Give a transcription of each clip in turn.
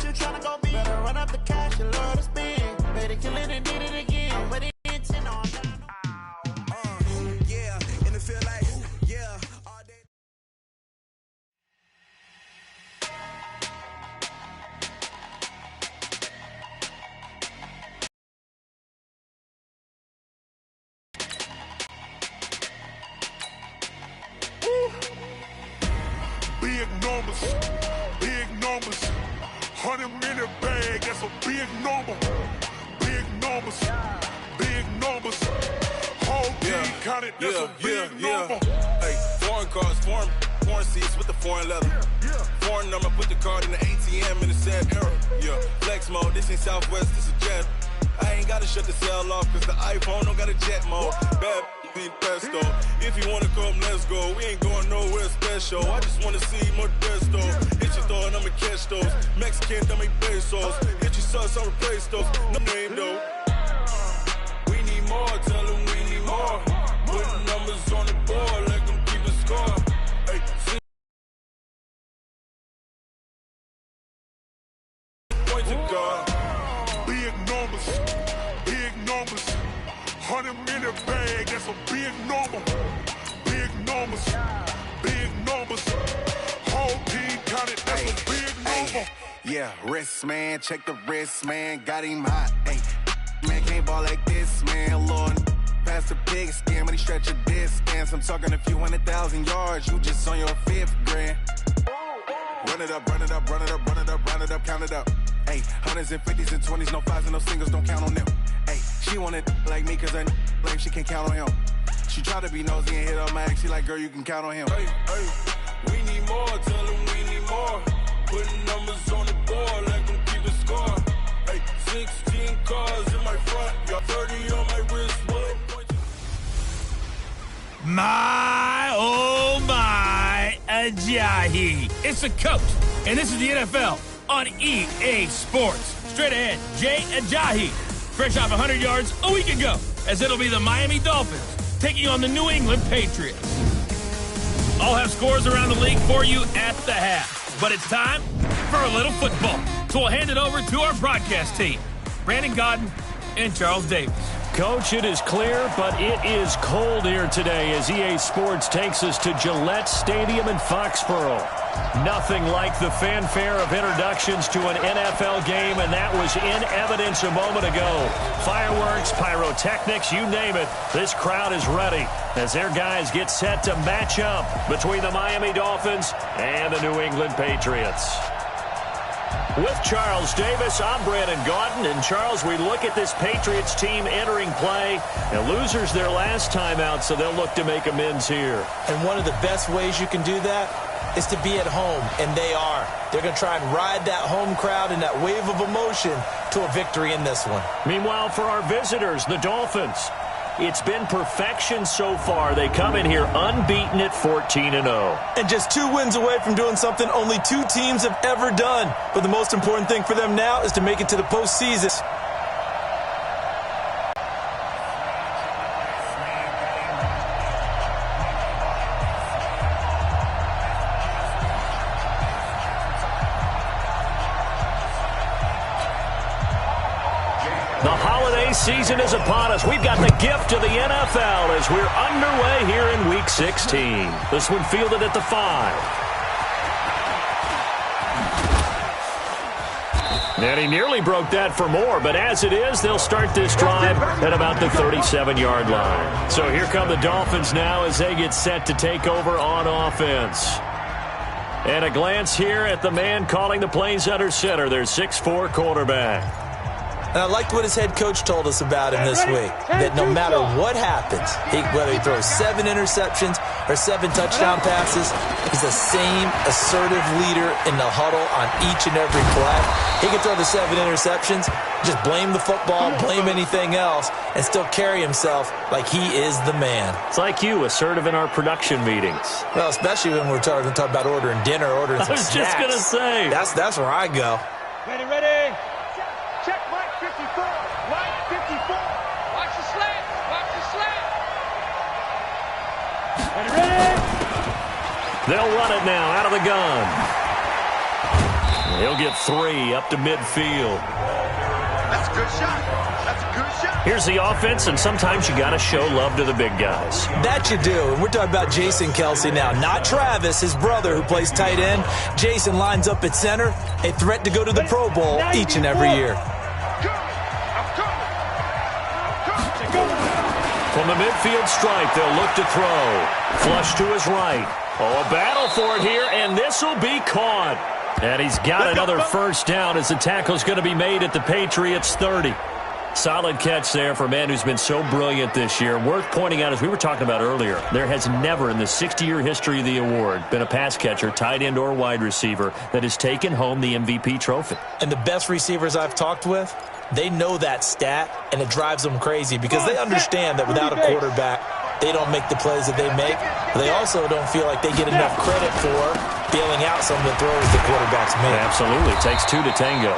you tryna go be? Better run up the cash, you love to spend. Better kill it and did it again. I'm ready to intend on yeah, and it feel like, yeah, all day. Big numbers, 100-minute bag, that's a big number. Big numbers, whole team counted, that's a big number. Hey, foreign cars, foreign seats with the foreign leather. Foreign number, put the card in the ATM in the sad era. Yeah, flex mode, this ain't Southwest, this is jet. I ain't gotta shut the cell off, cause the iPhone don't got a jet mode. Bad beat pesto. If you wanna come, let's go. We ain't going nowhere special. I just wanna see Modesto. Hit your throw and I'ma catch those. Mexican, dummy pesos. Hit your sauce, I'll replace those. No name though. We need more, tell them we need more. Putting numbers on the board, let them keep a score. Hey, point to God. Big numbers, 100-minute bag, that's a big number. Big numbers, whole team counted, that's a big number. Yeah, wrist man, check the wrist man, got him hot. Ay, man can't ball like this, man. Lord, past the pig skin, when he stretch a distance. I'm talking a few 100,000 yards, you just on your 5th grand. Run it up, count it up. Ay, hundreds and 50s and 20s, no 5s and no singles, don't count on them. Ay, she want it like me, cause I blame she can't count on him. She try to be nosy and hit up my ex, she like, girl, you can count on him. Hey, we need more, tell them we need more. Putting numbers on the board, let them keep a score. Hey, 16 cars in my front, y'all 30 on my wrist, what? My, oh my, Ajayi. It's the coach, and this is the NFL on EA Sports. Straight ahead, Jay Ajayi, fresh off 100 yards a week ago, as it'll be the Miami Dolphins taking on the New England Patriots. I'll have scores around the league for you at the half, but it's time for a little football. So we'll hand it over to our broadcast team, Brandon Godden and Charles Davis. Coach, it is clear, but it is cold here today as EA Sports takes us to Gillette Stadium in Foxborough. Nothing like the fanfare of introductions to an NFL game, and that was in evidence a moment ago. Fireworks, pyrotechnics, you name it. This crowd is ready as their guys get set to match up between the Miami Dolphins and the New England Patriots. With Charles Davis, I'm Brandon Gaudin. And Charles, we look at this Patriots team entering play. And losers their last time out, so they'll look to make amends here. And one of the best ways you can do that is to be at home, and they are. They're going to try and ride that home crowd and that wave of emotion to a victory in this one. Meanwhile, for our visitors, the Dolphins, it's been perfection so far. They come in here unbeaten at 14-0. And just 2 wins away from doing something only 2 teams have ever done. But the most important thing for them now is to make it to the postseason. The holiday season is upon us. We've got the gift of the NFL as we're underway here in Week 16. This one fielded at the 5. And he nearly broke that for more, but as it is, they'll start this drive at about the 37-yard line. So here come the Dolphins now as they get set to take over on offense. And a glance here at the man calling the plays under center, their 6'4" quarterback. And I liked what his head coach told us about him this week, that no matter what happens, whether he throws 7 interceptions or 7 touchdown passes, he's the same assertive leader in the huddle on each and every play. He can throw the 7 interceptions, just blame the football, blame anything else, and still carry himself like he is the man. It's like you, assertive in our production meetings. Well, especially when we're talking about ordering dinner, ordering some snacks. I was just going to say. That's where I go. Ready. Check Mike 54. Mike 54. Watch the slant. Ready. They'll run it now out of the gun. He'll get 3 up to midfield. That's a good shot. That's a good shot. Here's the offense, and sometimes you got to show love to the big guys. That you do. And we're talking about Jason Kelce now, not Travis, his brother, who plays tight end. Jason lines up at center, a threat to go to the Pro Bowl each and every year. From the midfield stripe, they'll look to throw. Flush to his right. Oh, a battle for it here, and this will be caught. And he's got another first down as the tackle's going to be made at the Patriots' 30. Solid catch there for a man who's been so brilliant this year. Worth pointing out, as we were talking about earlier, there has never in the 60-year history of the award been a pass catcher, tight end or wide receiver, that has taken home the MVP trophy. And the best receivers I've talked with, they know that stat, and it drives them crazy because they understand that without a quarterback, they don't make the plays that they make. But they also don't feel like they get enough credit for bailing out some of the throws the quarterbacks make. Absolutely. Takes 2 to tango.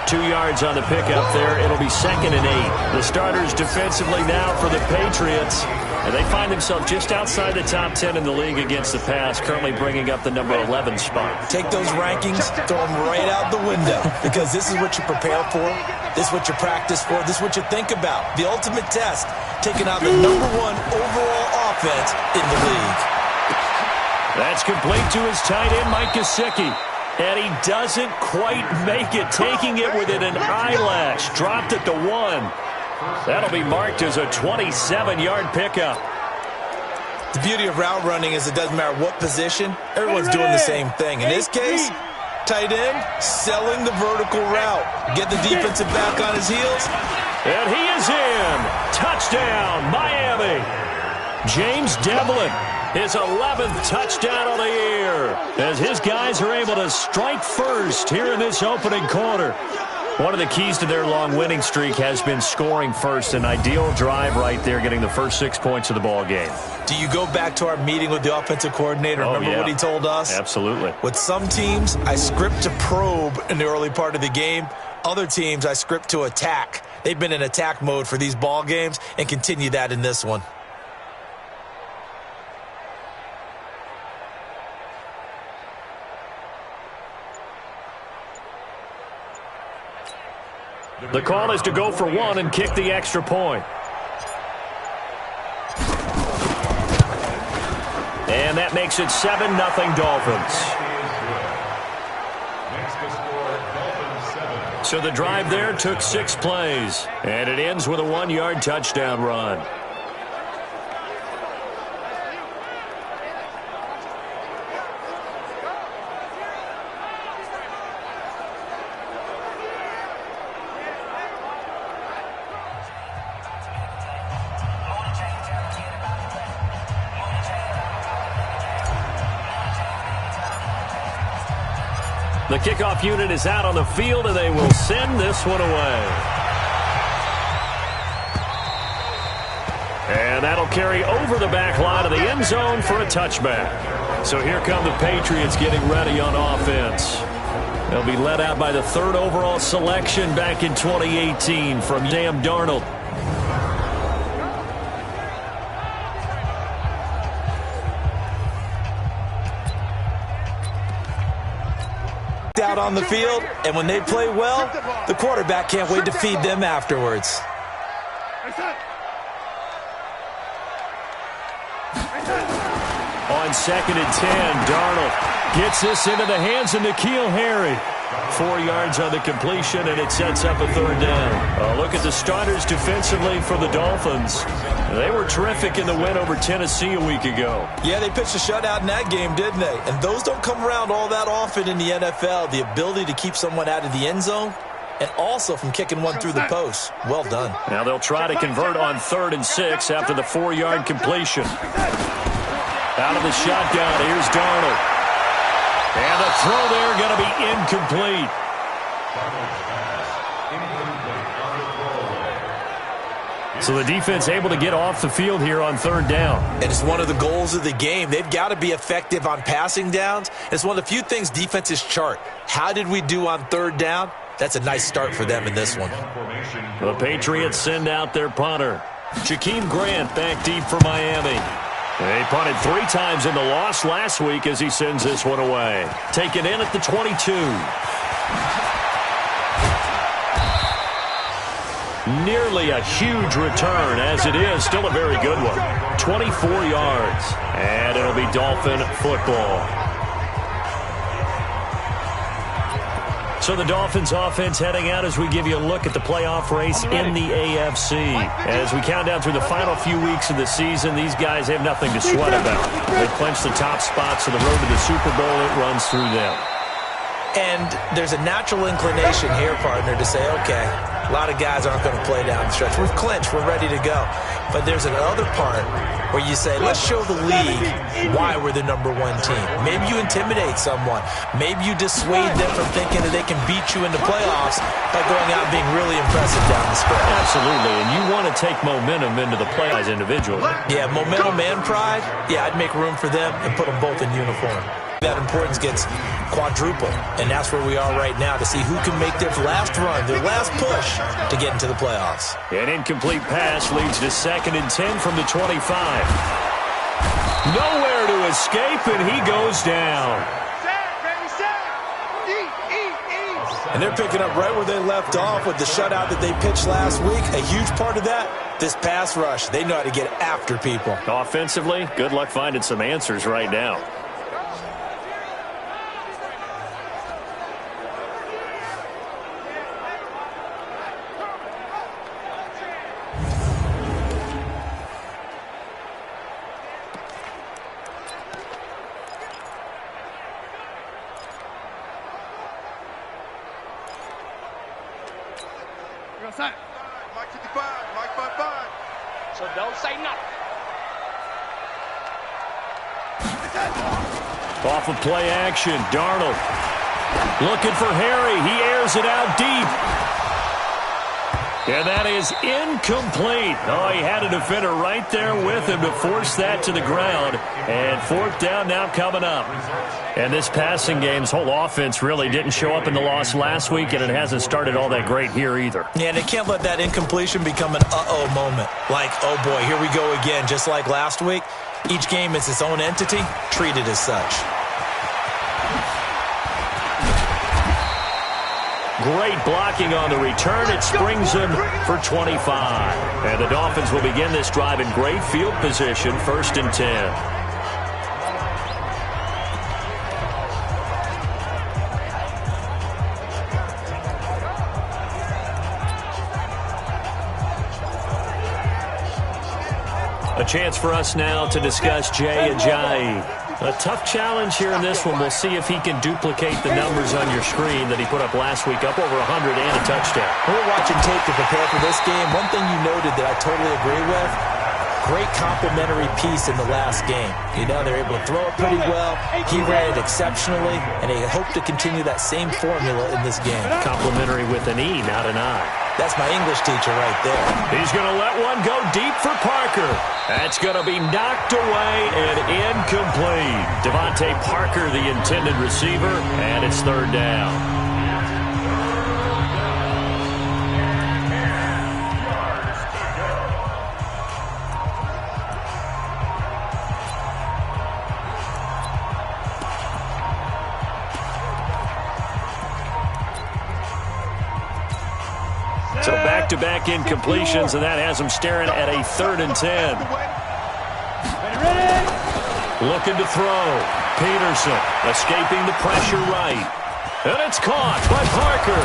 2 yards on the pickup there. It'll be 2nd and 8. The starters defensively now for the Patriots. And they find themselves just outside the top 10 in the league against the pass, currently bringing up the number 11 spot. Take those rankings, throw them right out the window, because this is what you prepare for, this is what you practice for, this is what you think about. The ultimate test, taking out the #1 overall offense in the league. That's complete to his tight end, Mike Gesicki. And he doesn't quite make it, taking it within an eyelash. Dropped it to 1. That'll be marked as a 27-yard pickup. The beauty of route running is it doesn't matter what position, everyone's doing the same thing. In this case, tight end, selling the vertical route. Get the defensive back on his heels. And he is in. Touchdown, Miami. James Devlin, his 11th touchdown of the year, as his guys are able to strike first here in this opening quarter. One of the keys to their long winning streak has been scoring first. An ideal drive right there, getting the first 6 points of the ball game. Do you go back to our meeting with the offensive coordinator? Remember what he told us? Absolutely. With some teams, I script to probe in the early part of the game. Other teams, I script to attack. They've been in attack mode for these ball games and continue that in this one. The call is to go for 1 and kick the extra point. And that makes it 7-0 Dolphins. So the drive there took 6 plays. And it ends with a 1-yard touchdown run. The kickoff unit is out on the field, and they will send this one away. And that'll carry over the back line of the end zone for a touchback. So here come the Patriots getting ready on offense. They'll be led out by the 3rd overall selection back in 2018 from Sam Darnold. Out on the field, and when they play well, the quarterback can't wait to feed them afterwards. On 2nd and 10, Darnold gets this into the hands of N'Keal Harry. 4 yards on the completion, and it sets up a 3rd down. Look at the starters defensively for the Dolphins. They were terrific in the win over Tennessee a week ago. Yeah, they pitched a shutout in that game, didn't they? And those don't come around all that often in the NFL. The ability to keep someone out of the end zone and also from kicking one through the post. Well done. Now they'll try to convert on 3rd and 6 after the 4-yard completion. Out of the shotgun, here's Darnold. And the throw there going to be incomplete. So the defense able to get off the field here on 3rd down. And it's one of the goals of the game. They've got to be effective on passing downs. It's one of the few things defenses chart. How did we do on 3rd down? That's a nice start for them in this one. The Patriots send out their punter. Jakeem Grant back deep for Miami. They punted 3 times in the loss last week as he sends this one away. Taken in at the 22. Nearly a huge return, as it is still a very good one. 24 yards, and it'll be Dolphin football. So the Dolphins offense heading out as we give you a look at the playoff race in the AFC. As we count down through the final few weeks of the season, these guys have nothing to sweat about. They clinched the top spots on the road to the Super Bowl. It runs through them. And there's a natural inclination here, partner, to say, okay, a lot of guys aren't going to play down the stretch. We've clinched. We're ready to go. But there's another part where you say, let's show the league why we're the #1 team. Maybe you intimidate someone. Maybe you dissuade them from thinking that they can beat you in the playoffs by going out and being really impressive down the stretch. Absolutely, and you want to take momentum into the playoffs individually. Yeah, momentum and pride, yeah, I'd make room for them and put them both in uniform. That importance gets quadrupled, and that's where we are right now to see who can make their last run, their last push to get into the playoffs. An incomplete pass leads to 2nd and 10 from the 25. Nowhere to escape, and he goes down. And they're picking up right where they left off with the shutout that they pitched last week. A huge part of that, this pass rush. They know how to get after people. Offensively, good luck finding some answers right now. Mike 55, Mike 55. So don't say nothing. Off of play action, Darnold looking for Harry. He airs it out deep. And that is incomplete. Oh, he had a defender right there with him to force that to the ground. And 4th down now coming up. And this passing game's whole offense really didn't show up in the loss last week, and it hasn't started all that great here either. Yeah, and they can't let that incompletion become an uh-oh moment. Like, oh boy, here we go again, just like last week. Each game is its own entity, treated as such. Great blocking on the return. It springs him for 25. And the Dolphins will begin this drive in great field position, 1st and 10. A chance for us now to discuss Jay Ajayi. A tough challenge here in this one. We'll see if he can duplicate the numbers on your screen that he put up last week, up over 100 and a touchdown. We're watching tape to prepare for this game. One thing you noted that I totally agree with, great complimentary piece in the last game. You know, they're able to throw it pretty well. He ran it exceptionally, and they hope to continue that same formula in this game. Complimentary with an E, not an I. That's my English teacher right there. He's going to let one go deep for Parker. That's going to be knocked away and incomplete. Devontae Parker, the intended receiver, and it's 3rd down. So back-to-back incompletions, and that has him staring at a 3rd and 10. Looking to throw. Peterson escaping the pressure right. And it's caught by Parker.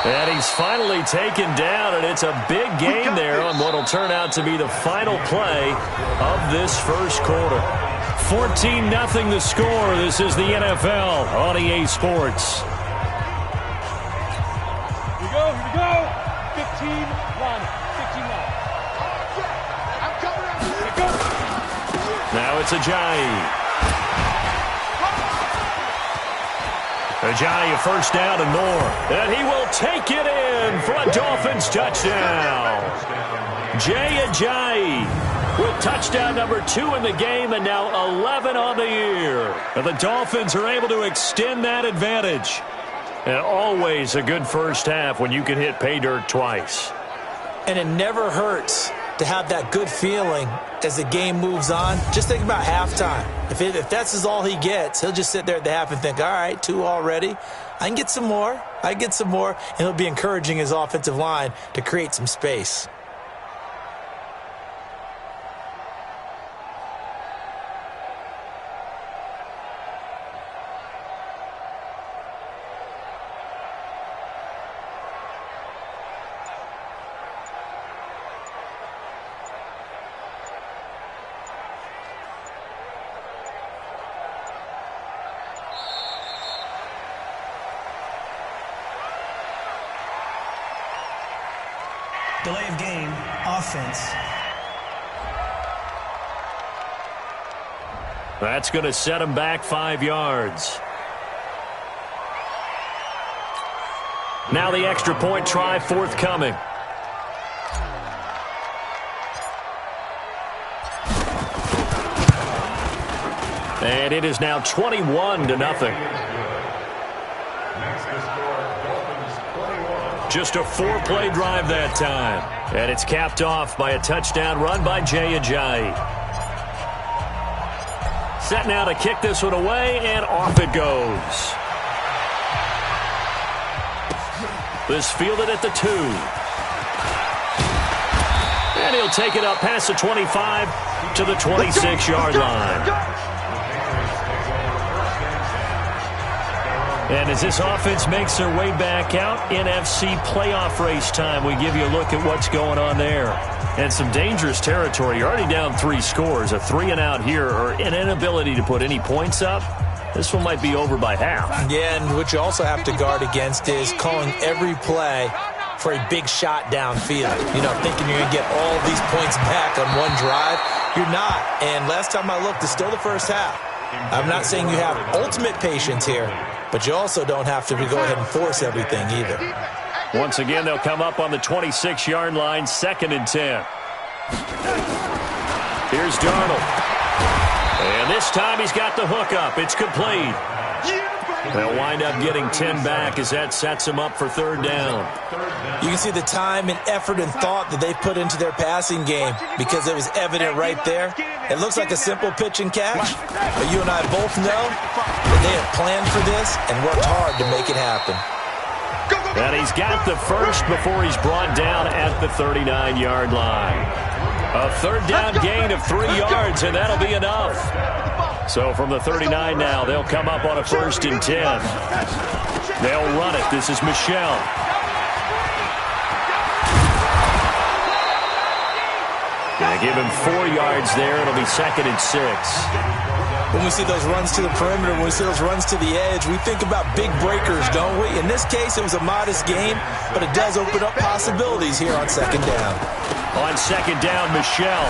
And he's finally taken down, and it's a big game there on what will turn out to be the final play of this first quarter. 14-0 the score. This is the NFL on EA Sports. Here we go. 15-1. 15-1. Now it's Ajayi. Ajayi, a 1st down and more. And he will take it in for a Dolphins touchdown. Jay Ajayi with touchdown number 2 in the game, and now 11 on the year. And the Dolphins are able to extend that advantage. And always a good first half when you can hit pay dirt twice. And it never hurts to have that good feeling as the game moves on. Just think about halftime. If that's all he gets, he'll just sit there at the half and think, all right, 2 already. I can get some more. And he'll be encouraging his offensive line to create some space. Delay of game, offense. That's going to set him back 5 yards. Now the extra point try forthcoming. And it is now 21-0. Just a 4-play drive that time. And it's capped off by a touchdown run by JASOnacgo. Set now to kick this one away, and off it goes. This fielded at the 2. And he'll take it up past the 25 to the 26-yard line. And as this offense makes their way back out, NFC playoff race time, we give you a look at what's going on there. And some dangerous territory. You're already down 3 scores. A 3-and-out here, or an inability to put any points up. This one might be over by half. Yeah, and what you also have to guard against is calling every play for a big shot downfield. Thinking you're going to get all these points back on one drive. You're not. And last time I looked, it's still the first half. I'm not saying you have ultimate patience here, but you also don't have to go ahead and force everything either. Once again, they'll come up on the 26-yard line, 2nd and 10. Here's Darnold. And this time he's got the hook up. It's complete. They'll wind up getting 10 back as that sets them up for 3rd down. You can see the time and effort and thought that they put into their passing game because it was evident right there. It looks like a simple pitch and catch, but you and I both know that they have planned for this and worked hard to make it happen. And he's got the first before he's brought down at the 39-yard line. A 3rd down gain of 3 yards, and that'll be enough. So from the 39 now, they'll come up on a 1st and 10. They'll run it. This is Michel. Gonna give him 4 yards there. It'll be 2nd and 6. When we see those runs to the perimeter, when we see those runs to the edge, we think about big breakers, don't we? In this case, it was a modest gain, but it does open up possibilities here on 2nd down. On 2nd down, Michel.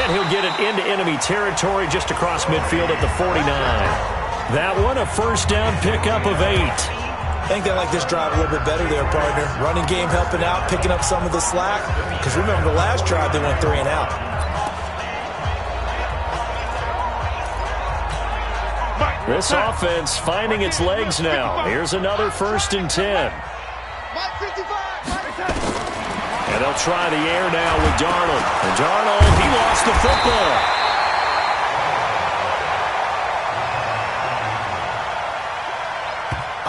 And he'll get it into enemy territory just across midfield at the 49. That one, a 1st down pickup of 8. I think they like this drive a little bit better there, partner. Running game helping out, picking up some of the slack. Because remember, the last drive, they went 3 and out. This offense finding its legs now. Here's another 1st and 10. And they'll try the air now with Darnold. And Darnold, he lost the football.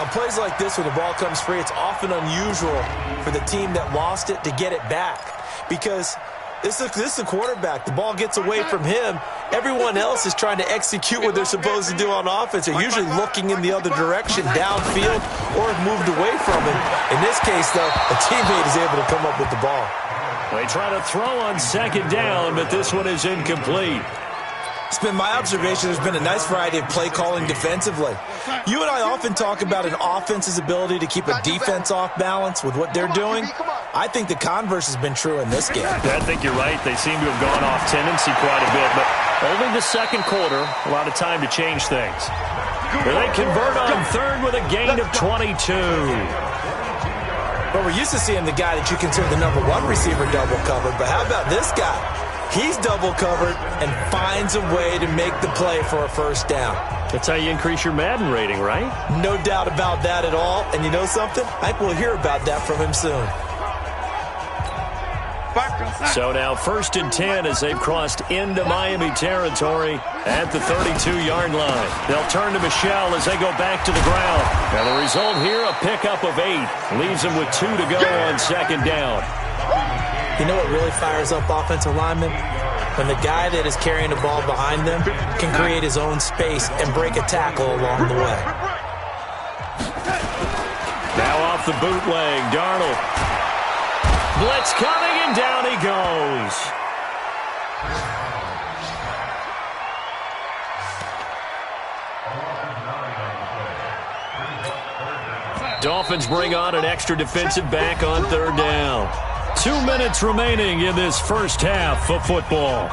On plays like this, when the ball comes free, it's often unusual for the team that lost it to get it back. Because this is a quarterback. The ball gets away from him. Everyone else is trying to execute what they're supposed to do on offense. They're usually looking in the other direction, downfield, or moved away from him. In this case, though, a teammate is able to come up with the ball. They try to throw on 2nd down, but this one is incomplete. It's been my observation there's been a nice variety of play calling defensively. You and I often talk about an offense's ability to keep a defense off balance with what they're doing. I think the converse has been true in this game. I think you're right. They seem to have gone off tendency quite a bit, but only the 2nd quarter, a lot of time to change things. Where they convert on 3rd with a gain of 22. But we're used to seeing the guy that you consider the number 1 receiver double covered, but how about this guy? He's double covered and finds a way to make the play for a 1st down. That's how you increase your Madden rating, right? No doubt about that at all. And you know something? I think we'll hear about that from him soon. So now 1st and 10 as they've crossed into Miami territory at the 32-yard line. They'll turn to Michelle as they go back to the ground. Now the result here, a pickup of 8. Leaves them with 2 to go on 2nd down. You know what really fires up offensive linemen? When the guy that is carrying the ball behind them can create his own space and break a tackle along the way. Now off the bootleg, Darnold. Blitz coming, and down he goes. Dolphins bring on an extra defensive back on 3rd down. 2 minutes remaining in this first half of football.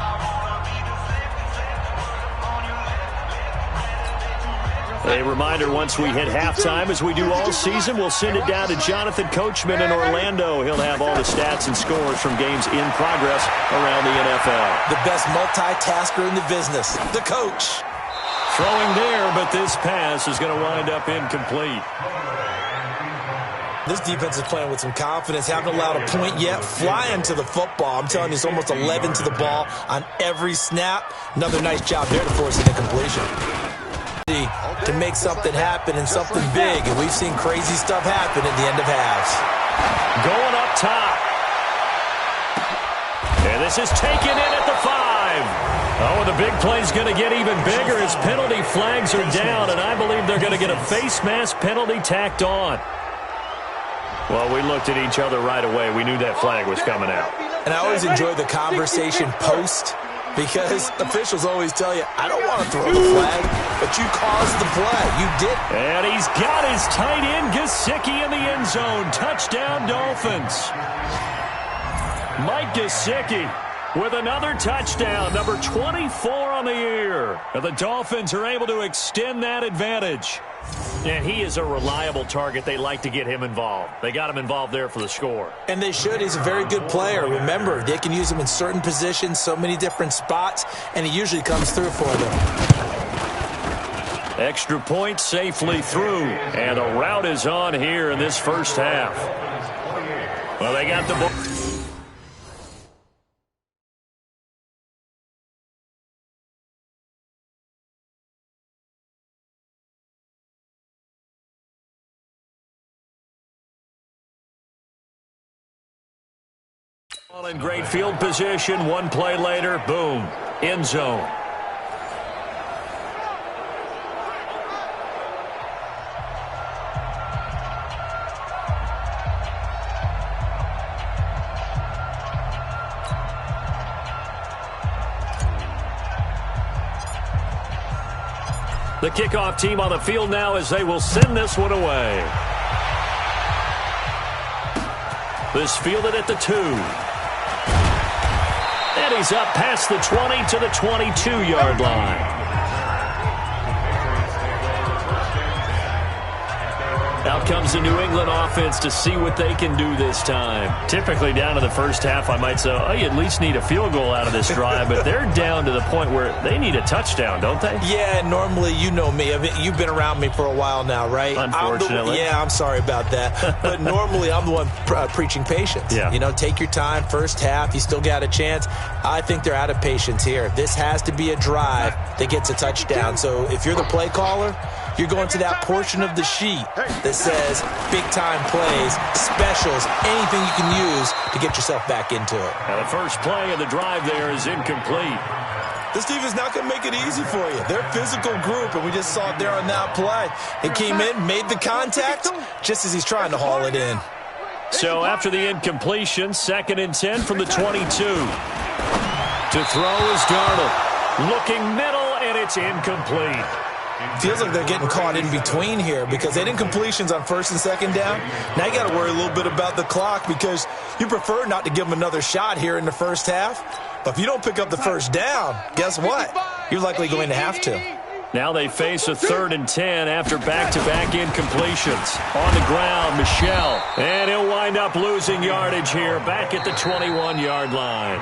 A reminder, once we hit halftime, as we do all season, we'll send it down to Jonathan Coachman in Orlando. He'll have all the stats and scores from games in progress around the NFL. The best multitasker in the business, the coach. Throwing there, but this pass is going to wind up incomplete. This defense is playing with some confidence. Haven't allowed a point yet. Flying to the football. I'm telling you, it's almost 11 to the ball on every snap. Another nice job there to force an incompletion. To make something happen and something big, and we've seen crazy stuff happen at the end of halves. Going up top. And this is taken in at the 5. Oh, and the big play's going to get even bigger as penalty flags are down, and I believe they're going to get a face mask penalty tacked on. Well, we looked at each other right away. We knew that flag was coming out. And I always enjoy the conversation post, because officials always tell you, I don't want to throw the flag, but you caused the play. You did. And he's got his tight end, Gesicki, in the end zone. Touchdown, Dolphins. Mike Gesicki with another touchdown, number 24 on the year. And the Dolphins are able to extend that advantage. And he is a reliable target. They like to get him involved. They got him involved there for the score. And they should. He's a very good player. Remember, they can use him in certain positions, so many different spots, and he usually comes through for them. Extra point safely through. And the route is on here in this first half. Well, they got the ball. In great field position, one play later, boom, end zone. The kickoff team on the field now as they will send this one away. This fielded at the 2. And he's up past the 20 to the 22-yard line. Out comes the New England offense to see what they can do this time. Typically down to the first half, I might say, oh, you at least need a field goal out of this drive, but they're down to the point where they need a touchdown, don't they? Yeah, normally, you know me. I mean, you've been around me for a while now, right? Unfortunately. I'm sorry about that. But normally, I'm the one preaching patience. Yeah. You know, take your time. First half, you still got a chance. I think they're out of patience here. This has to be a drive that gets a touchdown. So if you're the play caller, you're going to that portion of the sheet that says big-time plays, specials, anything you can use to get yourself back into it. Now the first play of the drive there is incomplete. This team is not going to make it easy for you. They're a physical group, and we just saw it there on that play. It came in, made the contact, just as he's trying to haul it in. So after the incompletion, 2nd and 10 from the 22. To throw is Darnold. Looking middle, and it's incomplete. Feels like they're getting caught in between here because they did incompletions on 1st and 2nd down. Now you got to worry a little bit about the clock because you prefer not to give them another shot here in the first half. But if you don't pick up the first down, guess what? You're likely going to have to. Now they face a 3rd and 10 after back-to-back incompletions. On the ground, Michelle. And he'll wind up losing yardage here back at the 21-yard line.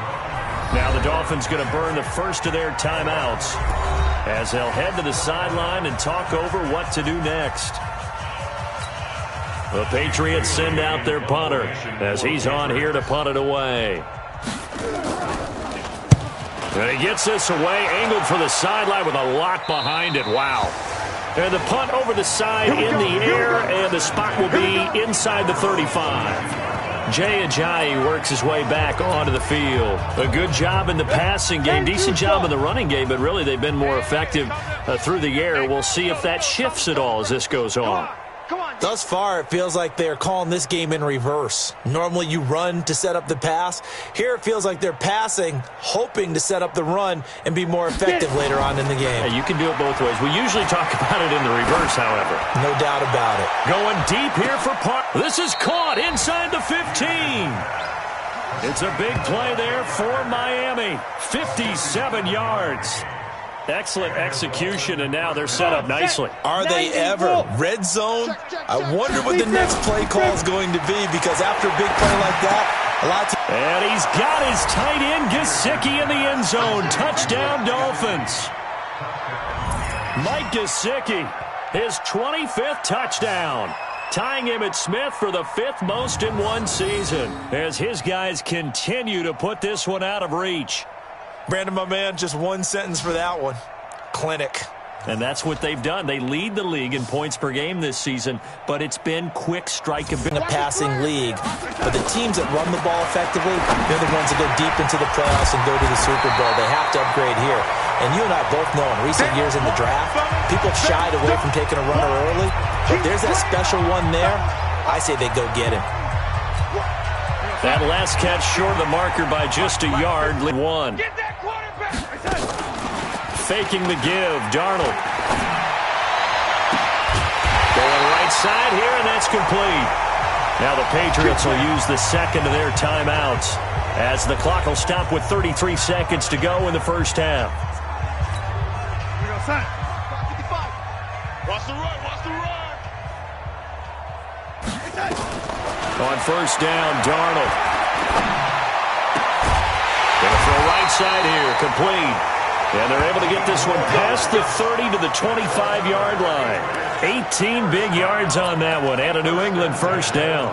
Now the Dolphins going to burn the first of their timeouts as they'll head to the sideline and talk over what to do next. The Patriots send out their punter as he's on here to punt it away. And he gets this away, angled for the sideline with a lot behind it. Wow. And the punt over the side in the air, and the spot will be inside the 35. JASOnacgo works his way back onto the field. A good job in the passing game, decent job in the running game, but really they've been more effective through the air. We'll see if that shifts at all as this goes on. Thus far, it feels like they're calling this game in reverse. Normally, you run to set up the pass. Here, it feels like they're passing, hoping to set up the run and be more effective later on in the game. Yeah, you can do it both ways. We usually talk about it in the reverse, however. No doubt about it. Going deep here for Park. This is caught inside the 15. It's a big play there for Miami. 57 yards. Excellent execution, and now they're set up nicely. Are they ever? Red zone? I wonder what the next play call is going to be, because after a big play like that, a lot of and he's got his tight end, Gesicki, in the end zone. Touchdown, Dolphins. Mike Gesicki, his 25th touchdown. Tying Emmitt Smith for the 5th most in one season, as his guys continue to put this one out of reach. Brandon, my man, just one sentence for that one. Clinic. And that's what they've done. They lead the league in points per game this season, but it's been quick strikeability. In a passing league, but the teams that run the ball effectively, they're the ones that go deep into the playoffs and go to the Super Bowl. They have to upgrade here. And you and I both know in recent years in the draft, people have shied away from taking a runner early, but there's that special one there. I say they go get him. That last catch short of the marker by just a yard. One. Faking the give. Darnold. Going right side here, and that's complete. Now the Patriots will use the second of their timeouts, as the clock will stop with 33 seconds to go in the first half. Here we go, son. 55. Watch the run. Watch the run. On first down, Darnold. Gonna throw right side here, complete. And they're able to get this one past the 30 to the 25-yard line. 18 big yards on that one, and a New England first down.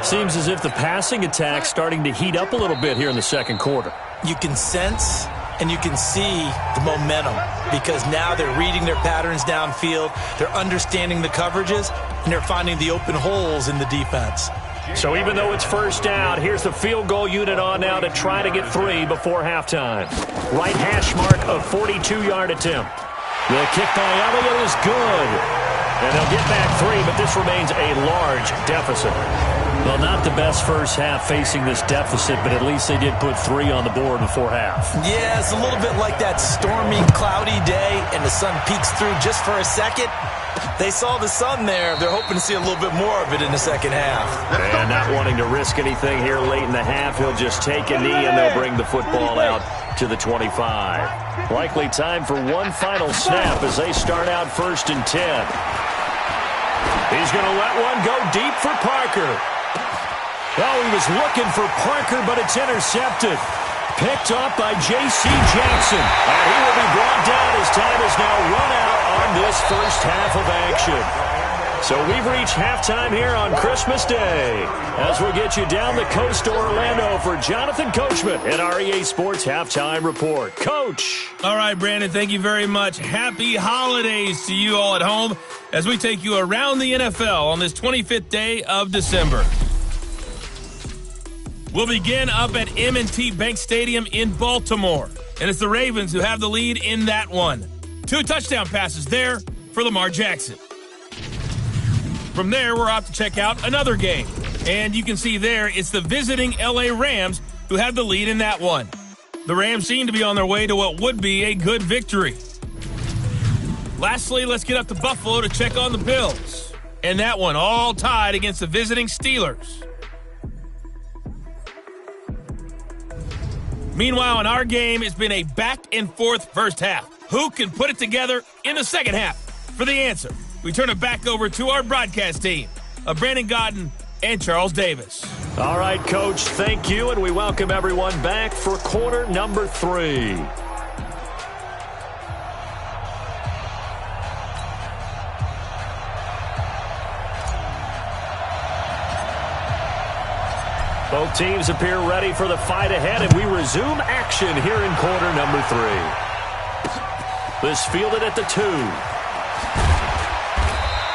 Seems as if the passing attack's starting to heat up a little bit here in the second quarter. You can sense and you can see the momentum, because now they're reading their patterns downfield, they're understanding the coverages, and they're finding the open holes in the defense. So even though it's first down, here's the field goal unit on now to try to get 3 before halftime. Right hash mark of 42-yard attempt. The kick by Elliott is good. And they'll get back 3, but this remains a large deficit. Well, not the best first half facing this deficit, but at least they did put 3 on the board before half. Yeah, it's a little bit like that stormy, cloudy day, and the sun peeks through just for a second. They saw the sun there. They're hoping to see a little bit more of it in the second half. And not wanting to risk anything here late in the half, he'll just take a knee, and they'll bring the football out to the 25. Likely time for one final snap as they start out 1st and 10. He's going to let one go deep for Parker. Oh, he was looking for Parker, but it's intercepted. Picked up by J.C. Jackson. And he will be brought down as time is now run out on this first half of action. So we've reached halftime here on Christmas Day, as we'll get you down the coast to Orlando for Jonathan Coachman and our EA Sports Halftime Report. Coach. All right, Brandon, thank you very much. Happy holidays to you all at home as we take you around the NFL on this 25th day of December. We'll begin up at M&T Bank Stadium in Baltimore, and it's the Ravens who have the lead in that one. 2 touchdown passes there for Lamar Jackson. From there, we're off to check out another game, and you can see there it's the visiting LA Rams who have the lead in that one. The Rams seem to be on their way to what would be a good victory. Lastly, let's get up to Buffalo to check on the Bills, and that one all tied against the visiting Steelers. Meanwhile, in our game, it's been a back-and-forth first half. Who can put it together in the second half? For the answer, we turn it back over to our broadcast team of Brandon Godden and Charles Davis. All right, Coach, thank you, and we welcome everyone back for quarter number 3. Both teams appear ready for the fight ahead, and we resume action here in quarter number 3. This fielded at the 2.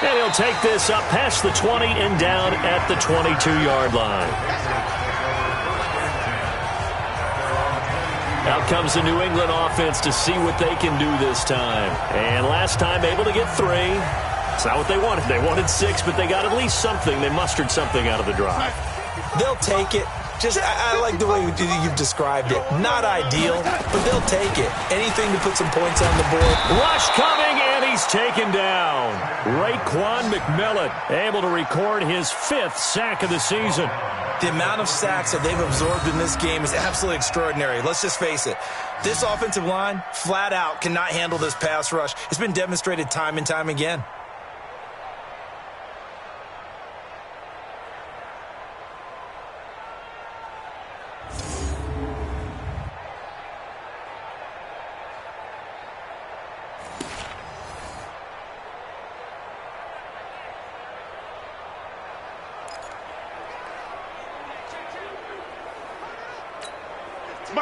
And he'll take this up past the 20 and down at the 22-yard line. Out comes the New England offense to see what they can do this time. And last time able to get 3. It's not what they wanted. They wanted 6, but they got at least something. They mustered something out of the drive. They'll take it. I like the way you've described it. Not ideal, but they'll take it. Anything to put some points on the board. Rush coming, and he's taken down. Raekwon McMillan able to record his 5th sack of the season. The amount of sacks that they've absorbed in this game is absolutely extraordinary. Let's just face it. This offensive line, flat out, cannot handle this pass rush. It's been demonstrated time and time again.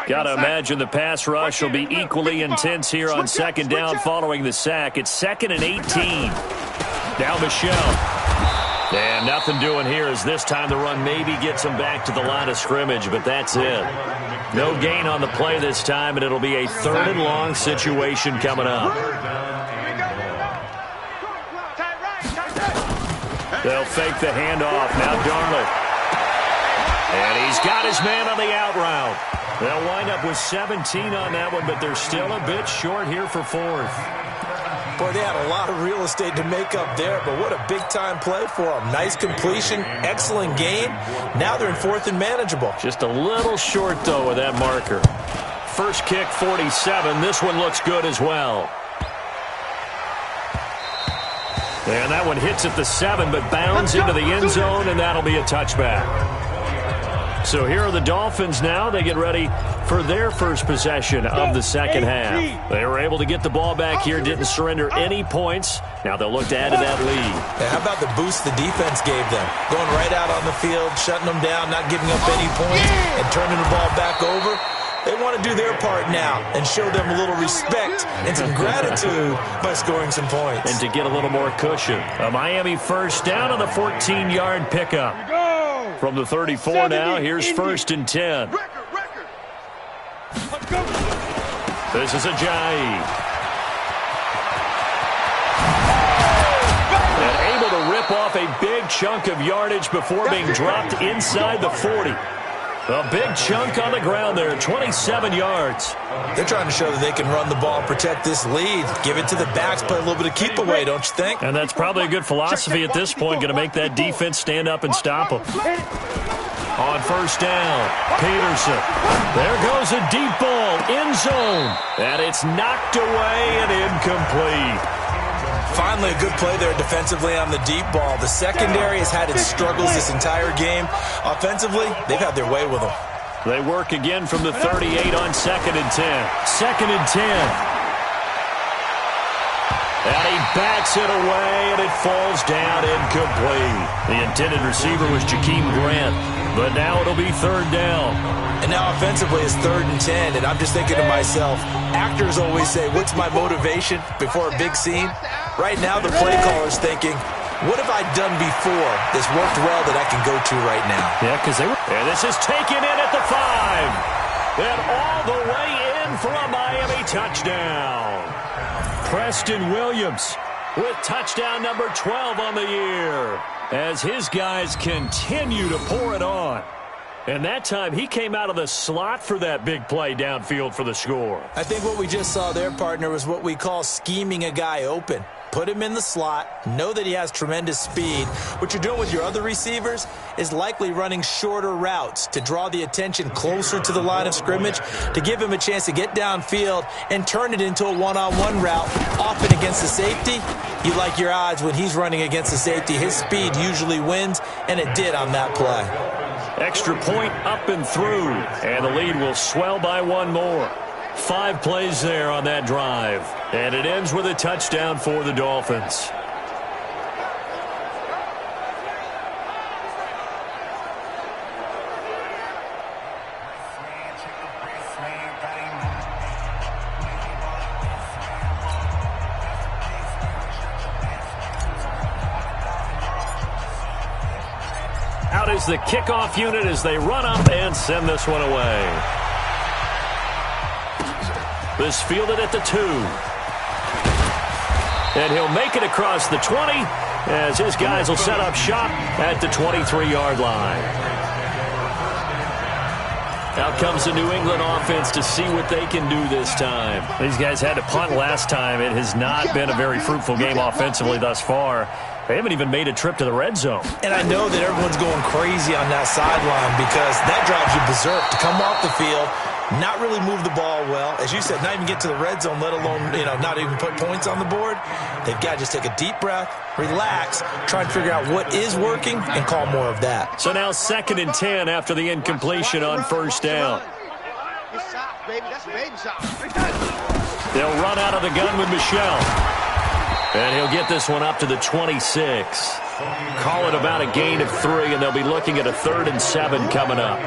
Got to imagine the pass rush will be equally intense here on second down following the sack. It's 2nd and 18. Now Michelle. And nothing doing here as this time the run maybe gets them back to the line of scrimmage, but that's it. No gain on the play this time, and it'll be a 3rd and long situation coming up. They'll fake the handoff. Now Darnold. And he's got his man on the out route. They'll wind up with 17 on that one, but they're still a bit short here for 4th. Boy, they had a lot of real estate to make up there, but what a big-time play for them. Nice completion, excellent game. Now they're in 4th and manageable. Just a little short, though, with that marker. First kick, 47. This one looks good as well. And that one hits at the 7, but bounds into the end zone, and that'll be a touchback. So here are the Dolphins now. They get ready for their first possession of the second half. They were able to get the ball back here, didn't surrender any points. Now they'll look to add to that lead. Yeah, how about the boost the defense gave them? Going right out on the field, shutting them down, not giving up any points, and turning the ball back over. They want to do their part now and show them a little respect and some gratitude by scoring some points. And to get a little more cushion. A Miami first down on the 14-yard pickup. From the 34 now, here's 1st and 10. This is Ajayi. And able to rip off a big chunk of yardage before being dropped inside the 40. A big chunk on the ground there, 27 yards. They're trying to show that they can run the ball and protect this lead. Give it to the backs, play a little bit of keep away, don't you think? And that's probably a good philosophy at this point, going to make that defense stand up and stop them. On first down, Peterson. There goes a deep ball, end zone. And it's knocked away and incomplete. Finally, a good play there defensively on the deep ball. The secondary has had its struggles this entire game. Offensively, they've had their way with them. They work again from the 38 on 2nd and 10. 2nd and 10. And he backs it away, and it falls down incomplete. The intended receiver was Jakeem Grant, but now it'll be 3rd down. And now offensively it's 3rd and 10, and I'm just thinking to myself, actors always say, what's my motivation before a big scene? Right now the play caller's thinking, what have I done before that's worked well that I can go to right now? Yeah, because they were... And this is taken in at the 5. And all the way in for a Miami touchdown. Preston Williams with touchdown number 12 on the year as his guys continue to pour it on. And that time, he came out of the slot for that big play downfield for the score. I think what we just saw there, partner, was what we call scheming a guy open. Put him in the slot, know that he has tremendous speed. What you're doing with your other receivers is likely running shorter routes to draw the attention closer to the line of scrimmage, to give him a chance to get downfield and turn it into a one-on-one route, often against the safety. You like your odds when he's running against the safety. His speed usually wins, and it did on that play. Extra point up and through, and the lead will swell by one more. 5 plays there on that drive, and it ends with a touchdown for the Dolphins. is the kickoff unit as they run up and send this one away. This fielded at the 2. And he'll make it across the 20 as his guys will set up shop at the 23-yard line. Out comes the New England offense to see what they can do this time. These guys had to punt last time. It has not been a very fruitful game offensively thus far. They haven't even made a trip to the red zone. And I know that everyone's going crazy on that sideline because that drives you berserk to come off the field, not really move the ball well. As you said, not even get to the red zone, let alone, not even put points on the board. They've got to just take a deep breath, relax, try and figure out what is working, and call more of that. So now 2nd and 10 after the incompletion on first down. They'll run out of the gun with Michelle. And he'll get this one up to the 26. Call it about a gain of 3, and they'll be looking at a 3rd and 7 coming up.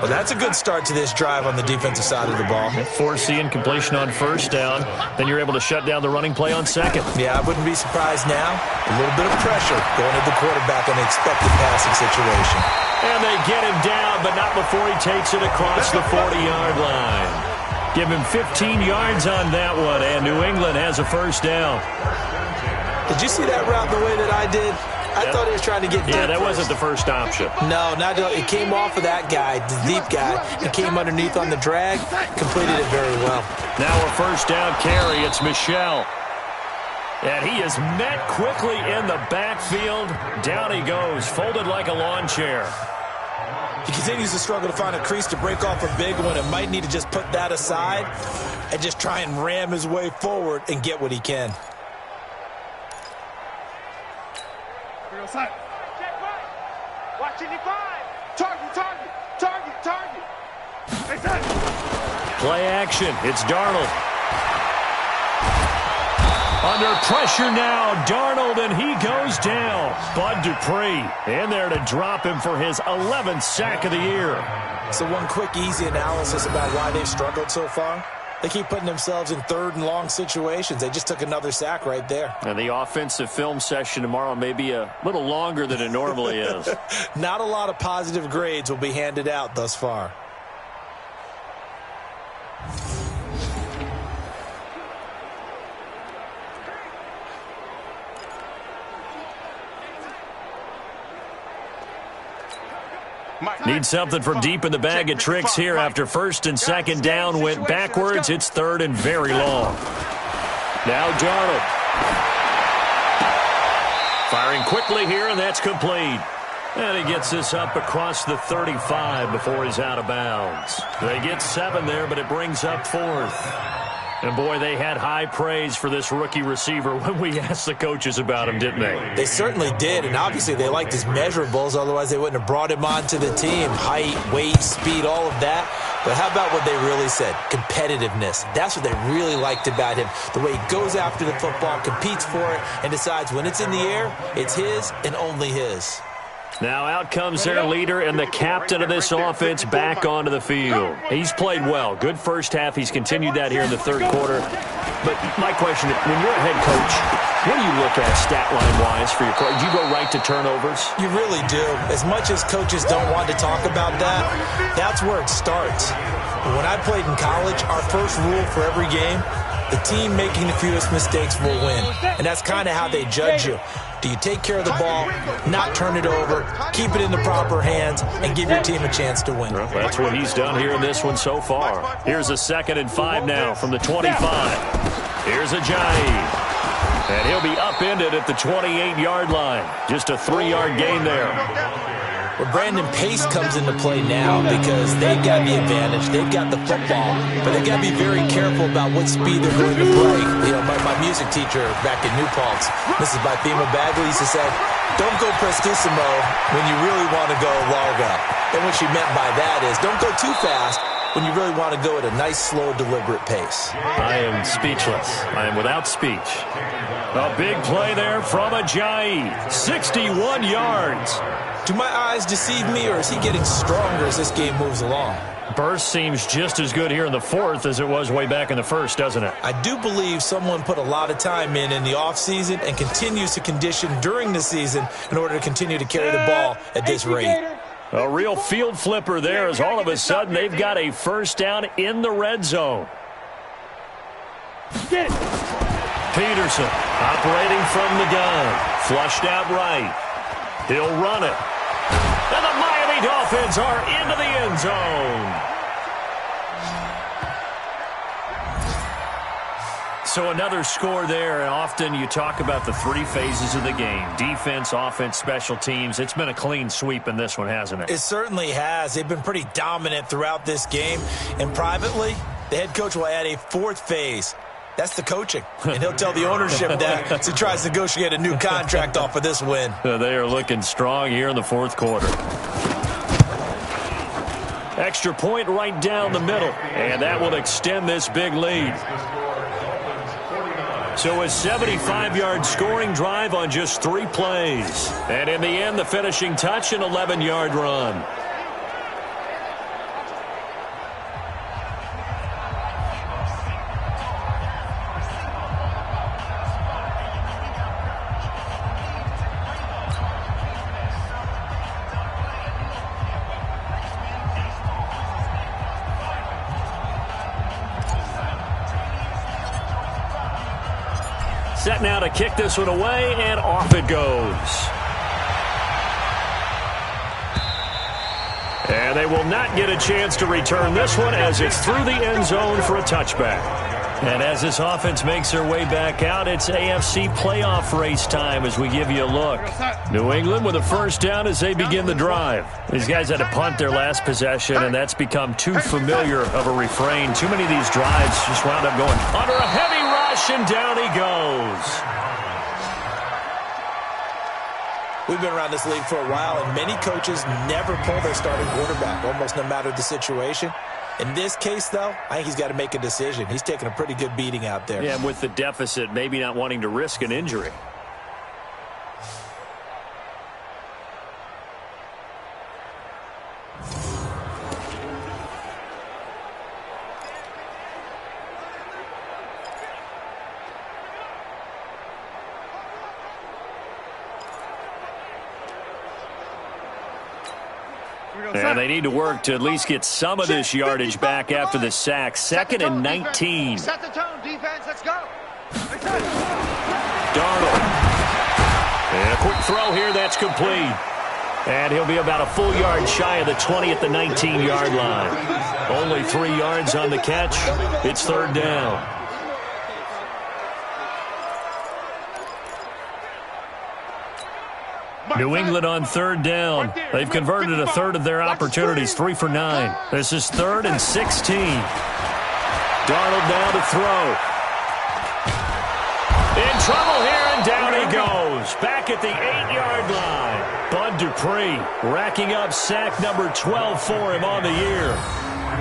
Well, that's a good start to this drive on the defensive side of the ball. Force the incompletion on first down. Then you're able to shut down the running play on 2nd. Yeah, I wouldn't be surprised now. A little bit of pressure going at the quarterback on an expected passing situation. And they get him down, but not before he takes it across the 40-yard line. Give him 15 yards on that one, and New England has a first down. Did you see that route the way that I did? I thought he was trying to get deep. Yeah, that wasn't the first option. No, it came off of that guy, the deep guy. It came underneath on the drag, completed it very well. Now a first down carry. It's Michelle. And he is met quickly in the backfield. Down he goes, folded like a lawn chair. He continues to struggle to find a crease to break off a big one and might need to just put that aside and just try and ram his way forward and get what he can. Watch 85. Target. Play action. It's Darnold. Under pressure now, Darnold, and he goes down. Bud Dupree in there to drop him for his 11th sack of the year. So one quick, easy analysis about why they've struggled so far. They keep putting themselves in 3rd and long situations. They just took another sack right there. And the offensive film session tomorrow may be a little longer than it normally is. Not a lot of positive grades will be handed out thus far. Need something from deep in the bag of tricks here after 1st and 2nd down went backwards. It's 3rd and very long. Now Darnold. Firing quickly here, and that's complete. And he gets this up across the 35 before he's out of bounds. They get 7 there, but it brings up 4th. And, boy, they had high praise for this rookie receiver when we asked the coaches about him, didn't they? They certainly did, and obviously they liked his measurables, otherwise they wouldn't have brought him onto the team. Height, weight, speed, all of that. But how about what they really said? Competitiveness. That's what they really liked about him. The way he goes after the football, competes for it, and decides when it's in the air, it's his and only his. Now out comes their leader and the captain of this offense back onto the field. He's played well. Good first half. He's continued that here in the 3rd quarter. But my question, when you're a head coach, what do you look at stat line-wise for your coach? Do you go right to turnovers? You really do. As much as coaches don't want to talk about that, that's where it starts. When I played in college, our first rule for every game, the team making the fewest mistakes will win. And that's kind of how they judge you. Do you take care of the ball, not turn it over, keep it in the proper hands, and give your team a chance to win? Well, that's what he's done here in this one so far. Here's a 2nd and 5 now from the 25. Here's Ajayi. And he'll be upended at the 28-yard line. Just a 3-yard gain there. Well, Brandon Pace comes into play now because they've got the advantage. They've got the football, but they've got to be very careful about what speed they're going to play. You know, my music teacher back in New Paltz, Mrs. Bifema Bagley, used to say, don't go prestissimo when you really want to go largo. And what she meant by that is don't go too fast, when you really want to go at a nice, slow, deliberate pace. I am speechless. I am without speech. A big play there from Ajayi. 61 yards. Do my eyes deceive me, or is he getting stronger as this game moves along? Burst seems just as good here in the fourth as it was way back in the first, doesn't it? I do believe someone put a lot of time in the offseason and continues to condition during the season in order to continue to carry the ball at this rate. A real field flipper there as all of a sudden they've got a first down in the red zone. Get it. Peterson operating from the gun. Flushed out right. He'll run it. And the Miami Dolphins are into the end zone. So another score there, and often you talk about the three phases of the game. Defense, offense, special teams. It's been a clean sweep in this one, hasn't it? It certainly has. They've been pretty dominant throughout this game. And privately, the head coach will add a fourth phase. That's the coaching. And he'll tell the ownership that as he tries to negotiate a new contract off of this win. They are looking strong here in the fourth quarter. Extra point right down the middle. And that will extend this big lead. So a 75-yard scoring drive on just 3 plays. And in the end, the finishing touch, an 11-yard run. Set now to kick this one away, and off it goes. And they will not get a chance to return this one as it's through the end zone for a touchback. And as this offense makes their way back out, it's AFC playoff race time as we give you a look. New England with a first down as they begin the drive. These guys had to punt their last possession, and that's become too familiar of a refrain. Too many of these drives just wound up going under a heavy rush, and down he goes. We've been around this league for a while, and many coaches never pull their starting quarterback, almost no matter the situation. In this case, though, I think he's got to make a decision. He's taking a pretty good beating out there. Yeah, and with the deficit, maybe not wanting to risk an injury. And they need to work to at least get some of this yardage back after the sack. 2nd and 19. Set the tone, defense. Let's go. Darnold. And a quick throw here. That's complete. And he'll be about a full yard shy of the 20 at the 19-yard line. Only 3 yards on the catch. It's 3rd down. New England on 3rd down. They've converted a third of their opportunities, 3 for 9. This is 3rd and 16. Darnold now to throw. In trouble here, and down he goes. Back at the 8-yard line. Bud Dupree racking up sack number 12 for him on the year.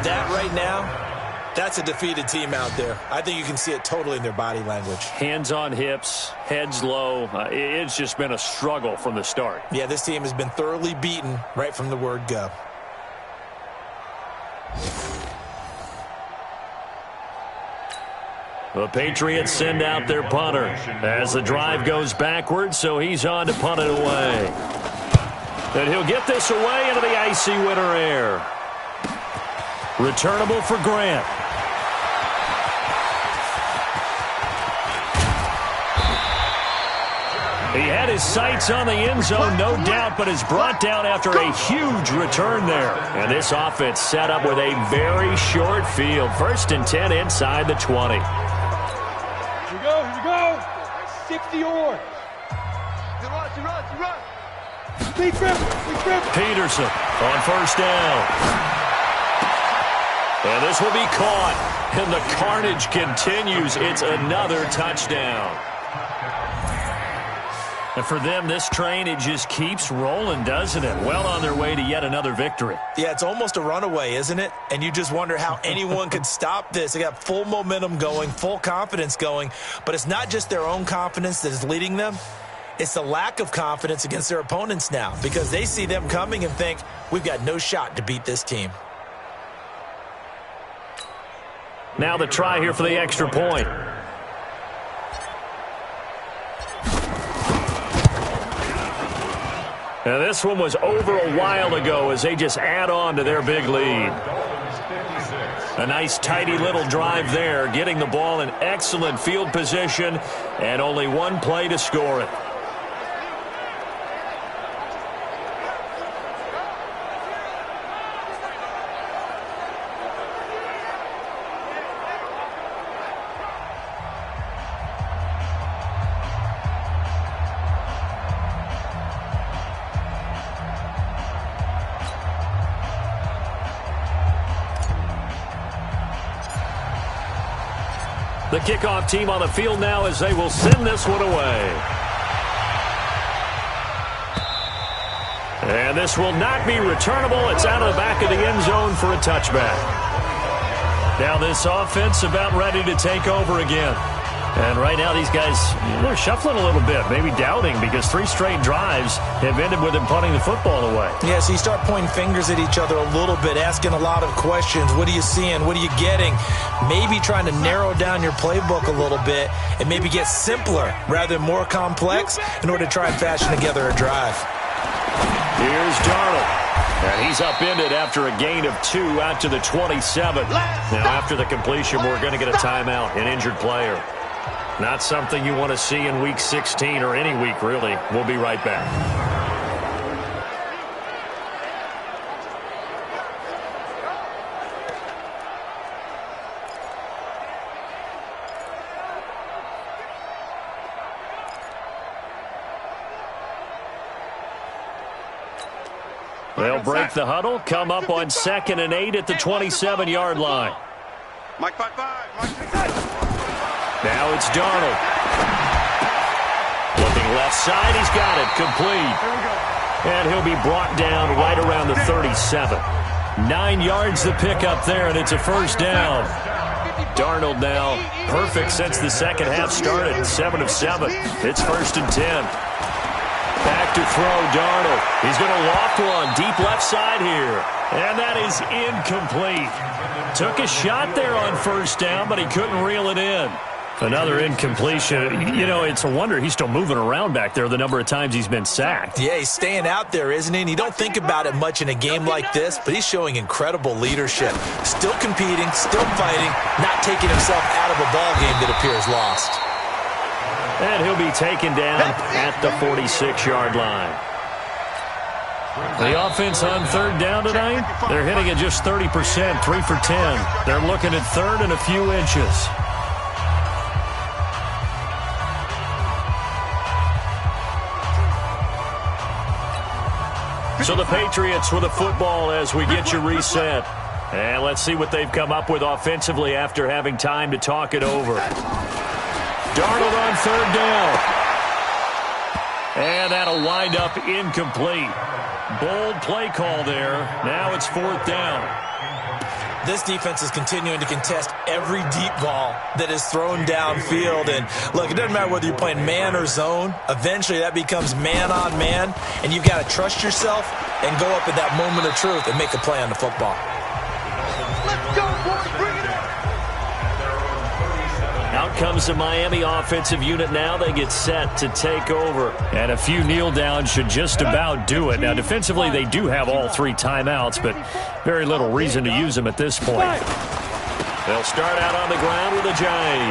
That right now, that's a defeated team out there. I think you can see it totally in their body language. Hands on hips, heads low. It's just been a struggle from the start. Yeah, this team has been thoroughly beaten right from the word go. The Patriots send out their punter as the drive goes backwards, so he's on to punt it away. And he'll get this away into the icy winter air. Returnable for Grant. He had his sights on the end zone, no doubt, but is brought down after a huge return there. And this offense set up with a very short field. 1st and 10 inside the 20. Here we go. 60 yards. Run. Peterson on 1st down. And this will be caught. And the carnage continues. It's another touchdown. And for them, this train, it just keeps rolling, doesn't it? Well on their way to yet another victory. Yeah, it's almost a runaway, isn't it? And you just wonder how anyone could stop this. They got full momentum going, full confidence going. But it's not just their own confidence that is leading them. It's the lack of confidence against their opponents now because they see them coming and think, we've got no shot to beat this team. Now the try here for the extra point. Now this one was over a while ago as they just add on to their big lead. A nice tidy little drive there, getting the ball in excellent field position and only one play to score it. The kickoff team on the field now as they will send this one away. And this will not be returnable. It's out of the back of the end zone for a touchback. Now this offense about ready to take over again. And right now these guys, they're shuffling a little bit, maybe doubting because 3 straight drives have ended with them punting the football away. Yeah, so you start pointing fingers at each other a little bit, asking a lot of questions. What are you seeing? What are you getting? Maybe trying to narrow down your playbook a little bit and maybe get simpler rather than more complex in order to try and fashion together a drive. Here's Darnold. And he's upended after a gain of 2 out to the 27. Now after the completion, we're going to get a timeout, an injured player. Not something you want to see in Week 16 or any week, really. We'll be right back. They'll break the huddle, come up on 2nd and 8 at the 27-yard line. Mike 5-5. Now it's Darnold. Looking left side, he's got it, complete. And he'll be brought down right around the 37. 9 yards to pick up there, and it's a first down. Darnold now perfect since the second half started, 7 of 7. It's 1st and 10. Back to throw, Darnold. He's going to loft one deep left side here. And that is incomplete. Took a shot there on first down, but he couldn't reel it in. Another incompletion. You know, it's a wonder he's still moving around back there the number of times he's been sacked. Yeah, he's staying out there, isn't he? And you don't think about it much in a game like this, but he's showing incredible leadership. Still competing, still fighting, not taking himself out of a ball game that appears lost. And he'll be taken down at the 46-yard line. The offense on 3rd down tonight, they're hitting at just 30%, 3 for 10. They're looking at 3rd and a few inches. So the Patriots with the football as we get you reset. And let's see what they've come up with offensively after having time to talk it over. Darnold on 3rd down. And that'll wind up incomplete. Bold play call there. Now it's 4th down. This defense is continuing to contest every deep ball that is thrown downfield. And look, it doesn't matter whether you're playing man or zone. Eventually that becomes man on man. And you've got to trust yourself and go up at that moment of truth and make a play on the football. Let's go, boys. Bring it in. Out comes the Miami offensive unit now. They get set to take over. And a few kneel downs should just about do it. Now, defensively, they do have all 3 timeouts, but very little reason to use them at this point. They'll start out on the ground with Ajayi.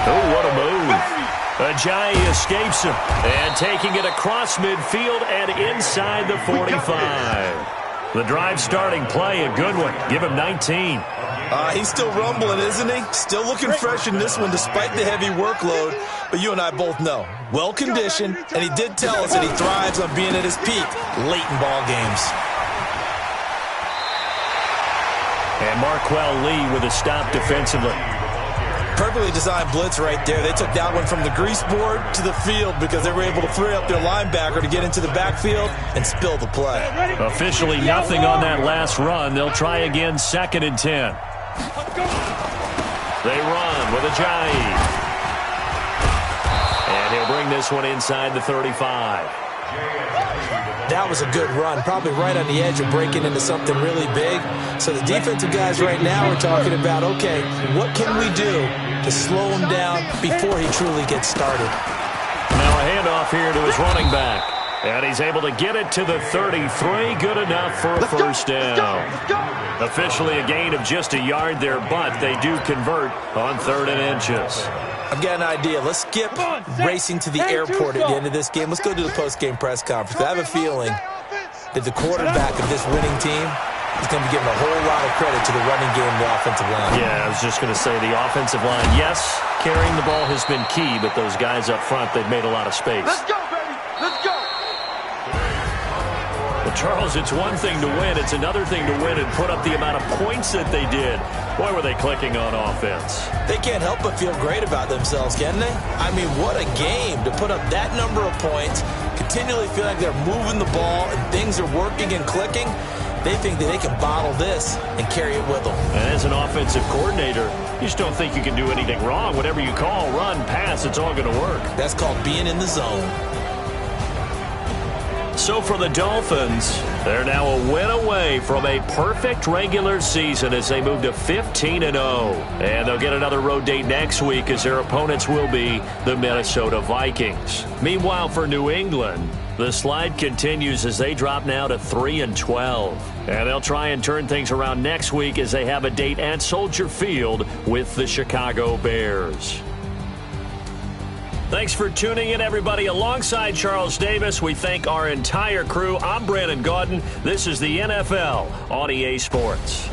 Oh, what a move. Ajayi escapes him. And taking it across midfield and inside the 45. The drive starting play, a good one. Give him 19. He's still rumbling, isn't he? Still looking fresh in this one despite the heavy workload. But you and I both know, well-conditioned, and he did tell us that he thrives on being at his peak late in ball games. And Marquell Lee with a stop defensively. Perfectly designed blitz right there. They took that one from the grease board to the field because they were able to free up their linebacker to get into the backfield and spill the play. Officially nothing on that last run. They'll try again, 2nd and 10. They run with Ajayi. And he'll bring this one inside the 35. That was a good run, probably right on the edge of breaking into something really big. So the defensive guys right now are talking about, okay, what can we do to slow him down before he truly gets started? Now a handoff here to his running back. And he's able to get it to the 33. Good enough for a first down. Officially a gain of just a yard there, but they do convert on 3rd and inches. I've got an idea. Let's skip racing to the airport at the end of this game. Let's go to the post-game press conference. I have a feeling that the quarterback of this winning team is going to be given a whole lot of credit to the running game and the offensive line. Yeah, I was just going to say the offensive line, yes, carrying the ball has been key, but those guys up front, they've made a lot of space. Let's go, baby. Let's go. Well, Charles, it's one thing to win. It's another thing to win and put up the amount of points that they did. Boy, were they clicking on offense. They can't help but feel great about themselves, can they? I mean, what a game to put up that number of points, continually feel like they're moving the ball and things are working and clicking. They think that they can bottle this and carry it with them. And as an offensive coordinator, you just don't think you can do anything wrong. Whatever you call, run, pass, it's all going to work. That's called being in the zone. So for the Dolphins, they're now a win away from a perfect regular season as they move to 15-0. And they'll get another road date next week as their opponents will be the Minnesota Vikings. Meanwhile, for New England, the slide continues as they drop now to 3-12. And they'll try and turn things around next week as they have a date at Soldier Field with the Chicago Bears. Thanks for tuning in, everybody. Alongside Charles Davis, we thank our entire crew. I'm Brandon Gaudin. This is the NFL on EA Sports.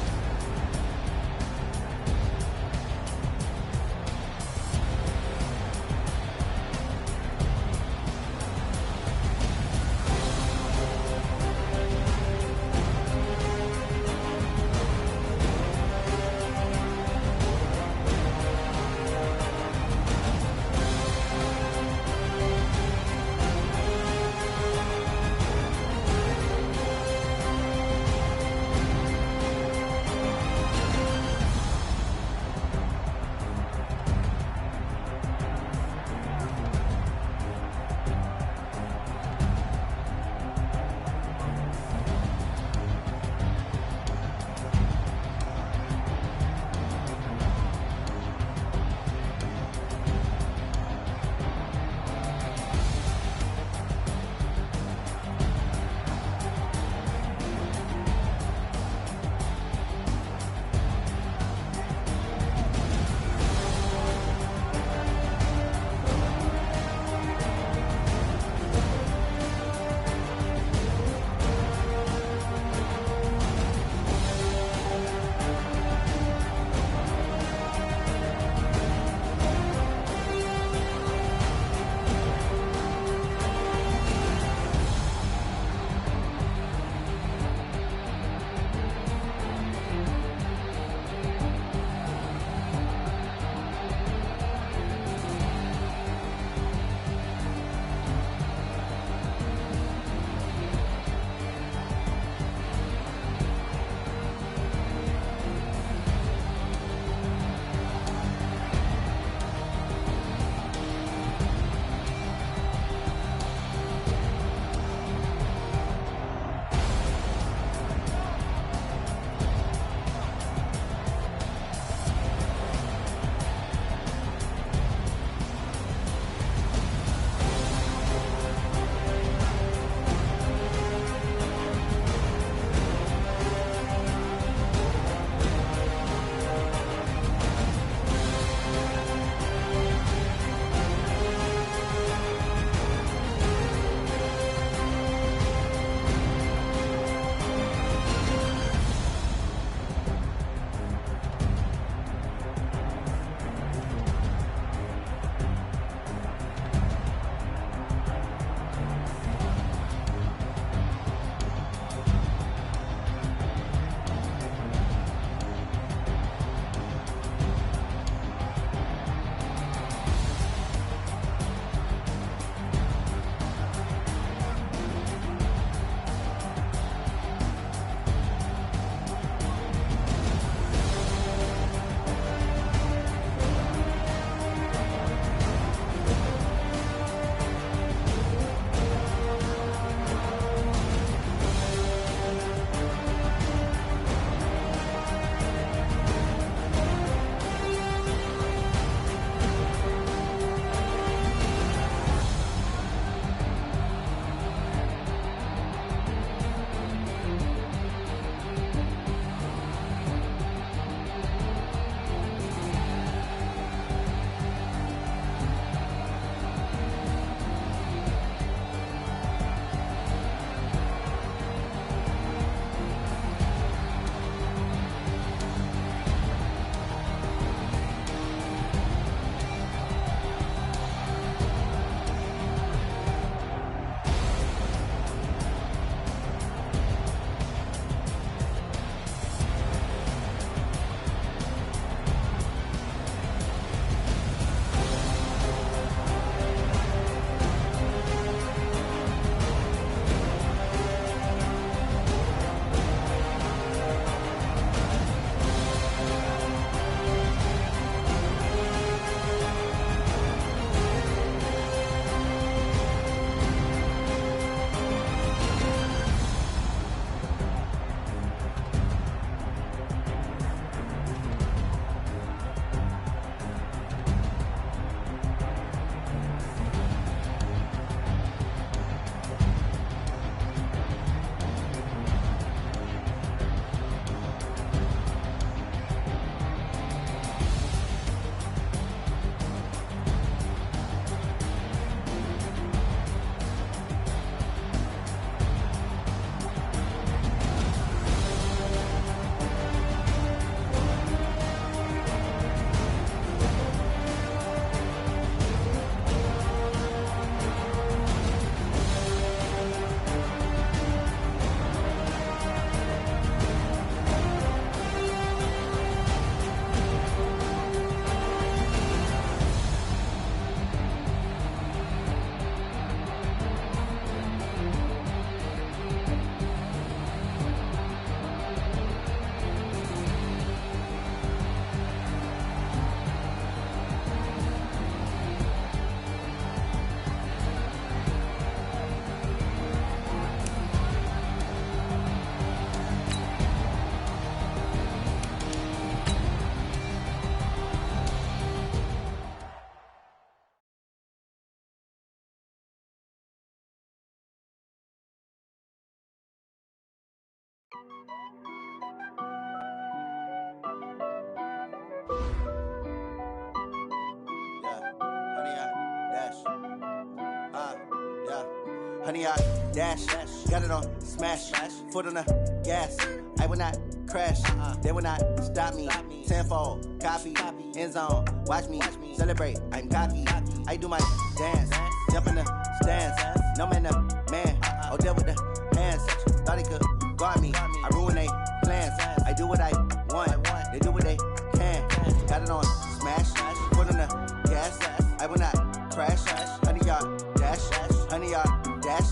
Honey, I dash, got it on smash, foot on the gas. I will not crash, they will not stop me. Tenfold, copy, end zone, watch me celebrate. I'm cocky, I do my dance, jump in the stands. No man, the man, oh, deal with the hands. Thought he could guard me, I ruin they plans. I do what I want, they do what they can. Got it on smash, foot on the gas. I will not crash, honey, yard dash, honey, yard dash,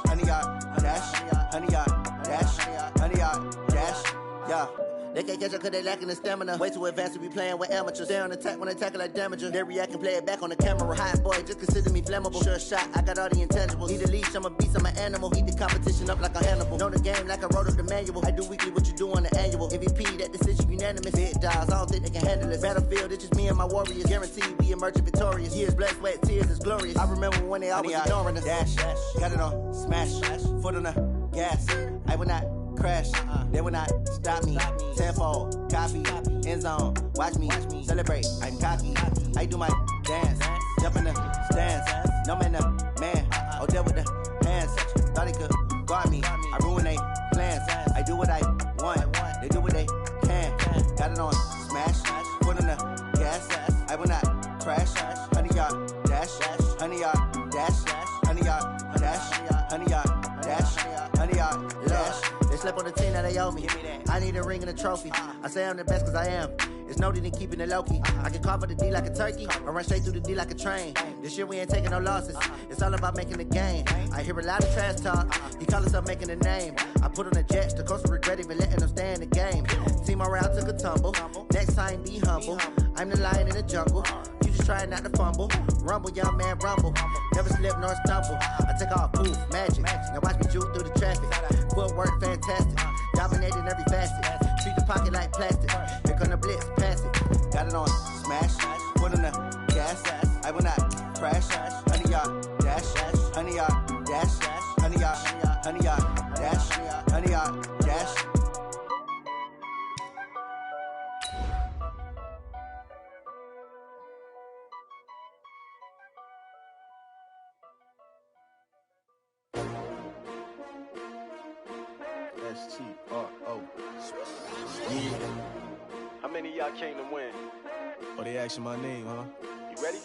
honey, yard dash, honey, yard dash, honey, yard dash, yeah. They can't catch up cause they lacking the stamina. Way too advanced to be playing with amateurs. Stay on attack when they tackle like damager. They react and play it back on the camera. Hot boy, just consider me flammable. Sure shot, I got all the intangibles. Need a leash, I'm a beast, I'm an animal. Heat the competition up like a Hannibal. Know the game like I wrote up the manual. I do weekly what you do on the annual. MVP, that decision unanimous. Big dials, I don't think they can handle it. Battlefield, it's just me and my warriors. Guaranteed we emerging victorious. Years, blood, sweat, tears, it's glorious. I remember when they always ignoring us. Dash, got it on smash, foot on the gas. I will not crash, they will not stop me. Tenfold, copy, end zone, watch me celebrate. I'm cocky, I do my dance, jump in the stands. No man, the man, oh, deal with the hands. Thought he could guard me, I ruin they plans. I do what I want, they do what they can. Got it on smash, foot on the gas. I will not crash, honey, yard dash, honey, yard dash, honey, yard dash, honey, yard dash, honey, yard dash. They slept on the team that they owe me. I need a ring and a trophy. I say I'm the best cause I am. It's no need in keeping it low-key. I can carve the D like a turkey or run straight through the D like a train. This year we ain't taking no losses. It's all about making the game. I hear a lot of trash talk. He call himself making a name. I put on the Jets. The coach will regret even letting them stay in the game. Team around took a tumble. Next time be humble. I'm the lion in the jungle. You just trying not to fumble. Rumble, young man, rumble. Never slip nor stumble. I take off, poof, magic. Now watch me juke through the traffic. Footwork fantastic. Dominating every facet. Treat the pocket like plastic. Here come the blitz, pass it. Got it on smash, foot on the gas. I will not crash. Honey, yard dash, honey, yard dash, honey, yard, honey, yard dash, honey, yard dash. STRO. Yeah. How many of y'all came to win? Oh, they asking my name, huh? You ready?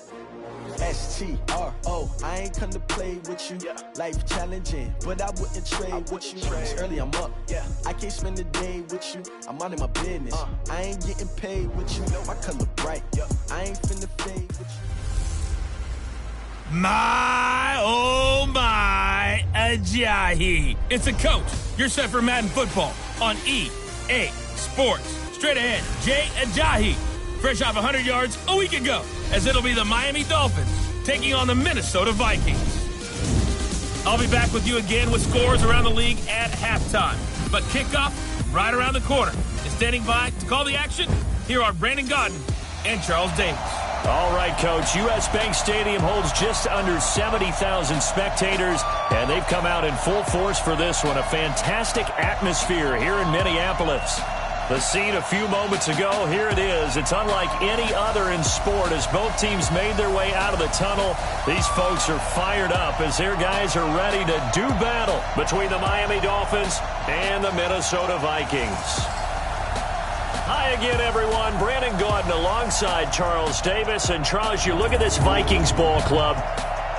STRO. I ain't come to play with you. Yeah. Life challenging, but I wouldn't trade with you. It's early, I'm up. Yeah. I can't spend the day with you. I'm out of my business. I ain't getting paid with you. My color bright. I ain't finna fade with you. My, oh my, Ajayi. It's the coach. You're set for Madden football on EA Sports. Straight ahead, Jay Ajayi, fresh off 100 yards a week ago, as it'll be the Miami Dolphins taking on the Minnesota Vikings. I'll be back with you again with scores around the league at halftime. But kickoff right around the corner. And standing by to call the action, here are Brandon Godden and Charles Davis. All right, Coach. U.S. Bank Stadium holds just under 70,000 spectators, and they've come out in full force for this one. A fantastic atmosphere here in Minneapolis. The scene a few moments ago, here it is. It's unlike any other in sport as both teams made their way out of the tunnel. These folks are fired up as their guys are ready to do battle between the Miami Dolphins and the Minnesota Vikings. Hi again, everyone. Brandon Gaudin alongside Charles Davis. And Charles, you look at this Vikings ball club.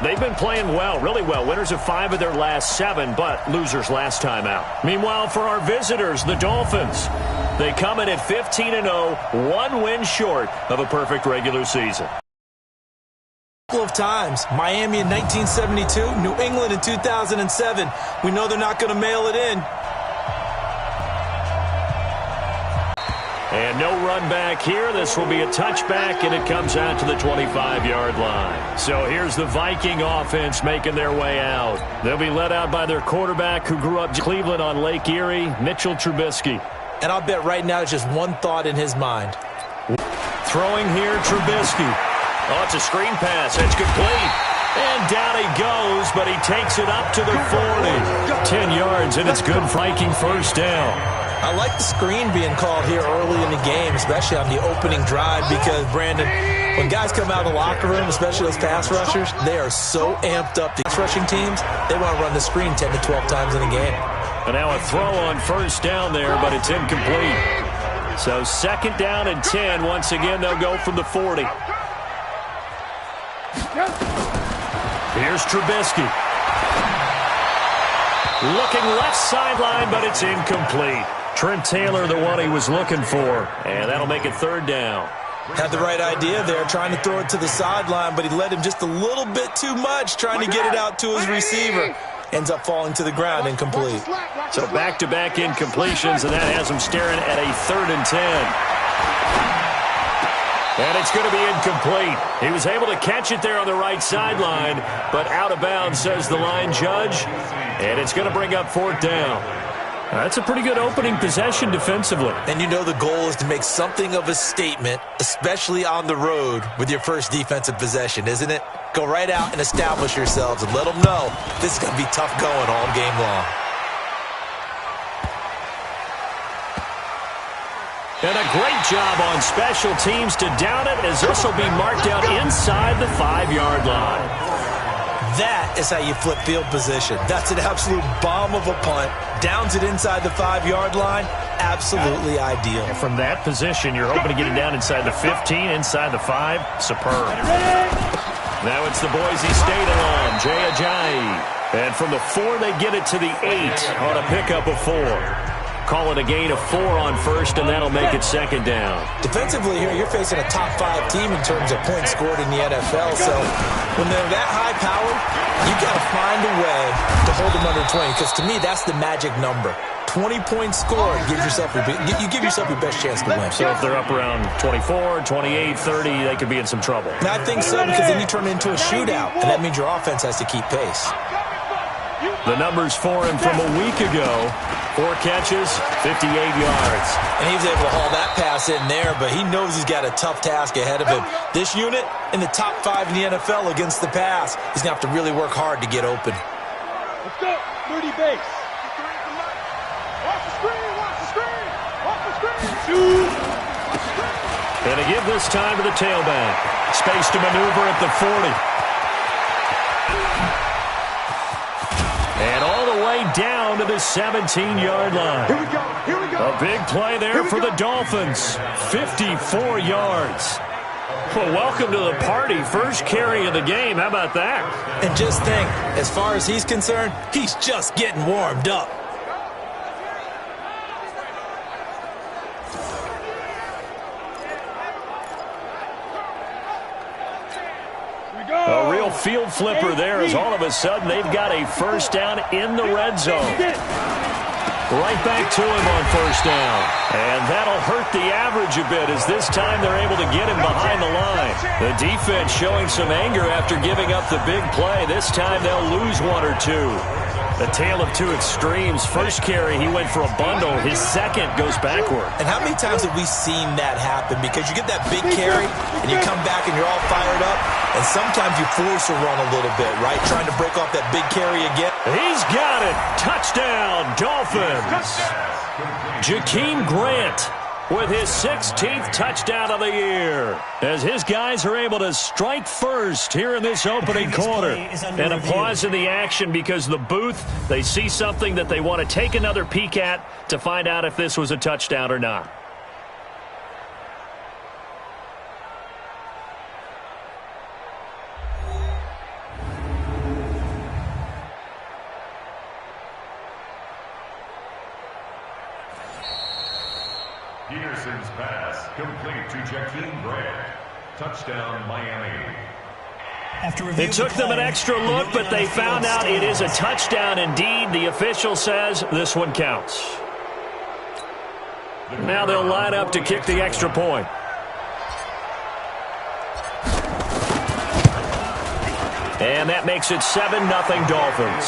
They've been playing well, really well. Winners of 5 of their last 7, but losers last time out. Meanwhile, for our visitors, the Dolphins, they come in at 15-0, 1 win short of a perfect regular season. Couple of times. Miami in 1972, New England in 2007. We know they're not going to mail it in. And no run back here. This will be a touchback, and it comes out to the 25-yard line. So here's the Viking offense making their way out. They'll be led out by their quarterback who grew up in Cleveland on Lake Erie, Mitchell Trubisky. And I'll bet right now just one thought in his mind. Throwing here, Trubisky. Oh, it's a screen pass. It's complete. And down he goes, but he takes it up to the 40. 10 yards, and it's good. Viking first down. I like the screen being called here early in the game, especially on the opening drive, because, Brandon, when guys come out of the locker room, especially those pass rushers, they are so amped up. These rushing teams, they want to run the screen 10 to 12 times in a game. And now a throw on first down there, but it's incomplete. So 2nd down and 10. Once again, they'll go from the 40. Here's Trubisky. Looking left sideline, but it's incomplete. Trent Taylor, the one he was looking for. And that'll make it 3rd down. Had the right idea there, trying to throw it to the sideline, but he led him just a little bit too much, trying to get it out to his receiver. Ends up falling to the ground, incomplete. So back-to-back incompletions, and that has him staring at a 3rd and 10. And it's going to be incomplete. He was able to catch it there on the right sideline, but out of bounds, says the line judge. And it's going to bring up 4th down. That's a pretty good opening possession defensively. And you know the goal is to make something of a statement, especially on the road with your first defensive possession, isn't it? Go right out and establish yourselves and let them know this is going to be tough going all game long. And a great job on special teams to down it, as this will be marked out inside the 5-yard line. That is how you flip field position. That's an absolute bomb of a punt. Downs it inside the 5-yard line. Absolutely ideal. From that position, you're hoping to get it down inside the 15, inside the 5. Superb. Now it's the Boise State alum, Jay Ajayi. And from the 4, they get it to the 8 on a pickup of 4. Call it a gain of 4 on first, and that'll make it 2nd down. Defensively here, you're facing a top 5 team in terms of points scored in the NFL. So when they're that high powered, you got to find a way to hold them under 20. Because to me, that's the magic number. 20 points scored, you give yourself your best chance to win. So if they're up around 24, 28, 30, they could be in some trouble. And I think so, because then you turn it into a shootout, and that means your offense has to keep pace. The numbers for him from a week ago: 4 catches, 58 yards. And he was able to haul that pass in there, but he knows he's got a tough task ahead of him. This unit in the top 5 in the NFL against the pass. He's going to have to really work hard to get open. Let's go. 30 base. Watch the screen. Watch the screen. Watch the screen. And to give this time to the tailback. Space to maneuver at the 40. And all the way down to the 17-yard line. Here we go. Here we go. A big play there for the Dolphins. 54 yards. Well, welcome to the party. First carry of the game. How about that? And just think, as far as he's concerned, he's just getting warmed up. A real field flipper there, as all of a sudden they've got a first down in the red zone. Right back to him on first down. And that'll hurt the average a bit, as this time they're able to get him behind the line. The defense showing some anger after giving up the big play. This time they'll lose 1 or 2. A tale of 2 extremes. First carry, he went for a bundle. His second goes backward. And how many times have we seen that happen? Because you get that big carry, and you come back and you're all fired up, and sometimes you force a run a little bit, right? Trying to break off that big carry again. He's got it. Touchdown, Dolphins. Jakeem Grant with his 16th touchdown of the year, as his guys are able to strike first here in this opening quarter. And applause in the action, because the booth, they see something that they want to take another peek at to find out if this was a touchdown or not. Peterson's pass complete to Jakeem Grant. Touchdown, Miami. It took them an extra look, but they found out it is a touchdown indeed. The official says this one counts. Now they'll line up to kick the extra point. And that makes it 7-0 Dolphins.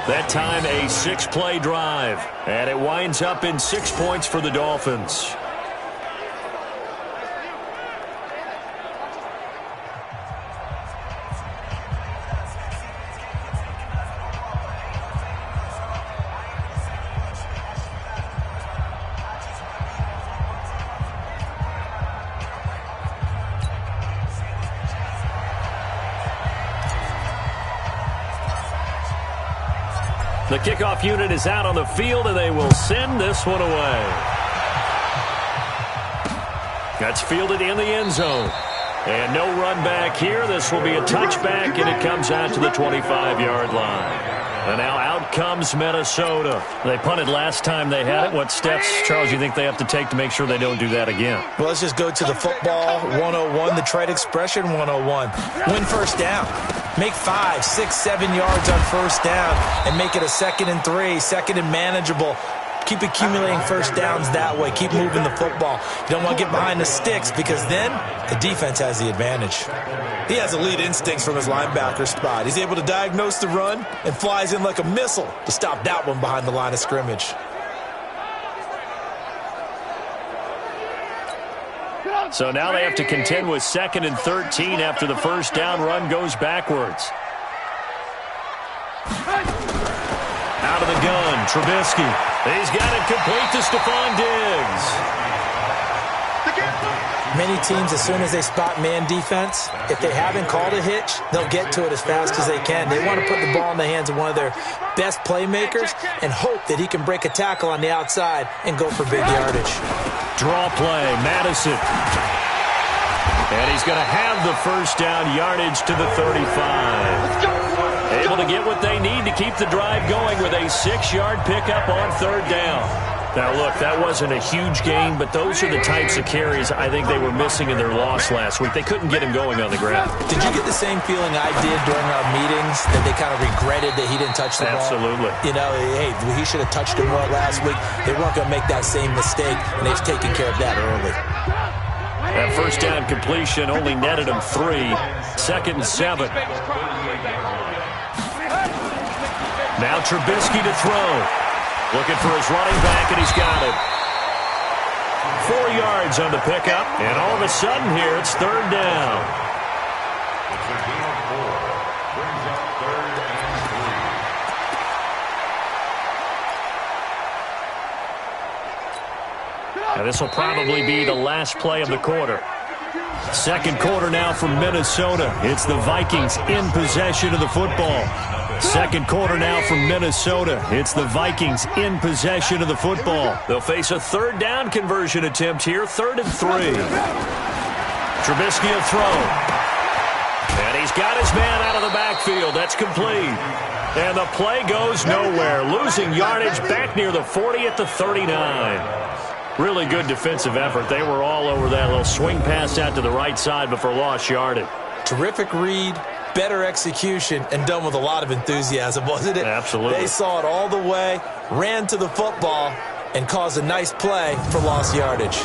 That time a 6-play drive, and it winds up in 6 points for the Dolphins. The kickoff unit is out on the field, and they will send this one away. That's fielded in the end zone. And no run back here. This will be a touchback, and it comes out to the 25-yard line. And now out comes Minnesota. They punted last time they had it. What steps, Charles, you think they have to take to make sure they don't do that again? Well, let's just go to the football 101, the trade expression 101. Win first down. Make 5, 6, 7 yards on first down and make it a 2nd and 3, 2nd and manageable. Keep accumulating first downs that way. Keep moving the football. You don't want to get behind the sticks because then the defense has the advantage. He has elite instincts from his linebacker spot. He's able to diagnose the run and flies in like a missile to stop that one behind the line of scrimmage. So now they have to contend with 2nd and 13 after the first down run goes backwards. Out of the gun, Trubisky. He's got it complete to Stephon Diggs. Many teams, as soon as they spot man defense, if they haven't called a hitch, they'll get to it as fast as they can. They want to put the ball in the hands of one of their best playmakers and hope that he can break a tackle on the outside and go for big yardage. Draw play, Madison. And he's going to have the first down, yardage to the 35. Able to get what they need to keep the drive going with a 6-yard pickup on 3rd down. Now, look, that wasn't a huge gain, but those are the types of carries I think they were missing in their loss last week. They couldn't get him going on the ground. Did you get the same feeling I did during our meetings, that they kind of regretted that he didn't touch the ball? Absolutely. You know, hey, he should have touched him more last week. They weren't going to make that same mistake, and they've taken care of that early. That first down completion only netted him 3. 2nd and 7. Now Trubisky to throw. Looking for his running back, and he's got it. 4 yards on the pickup, and all of a sudden here, it's 3rd down. It's a gain of 4. Brings up 3rd and 3. Now this will probably be the last play of the quarter. 2nd quarter now from Minnesota. It's the Vikings in possession of the football. 2nd quarter now from Minnesota. It's the Vikings in possession of the football. They'll face a 3rd down conversion attempt here, 3rd and 3. Trubisky will throw. And he's got his man out of the backfield. That's complete. And the play goes nowhere. Losing yardage back near the 40 at the 39. Really good defensive effort. They were all over that little swing pass out to the right side before lost yardage. Terrific read, better execution, and done with a lot of enthusiasm, wasn't it? Absolutely. They saw it all the way, ran to the football, and caused a nice play for lost yardage.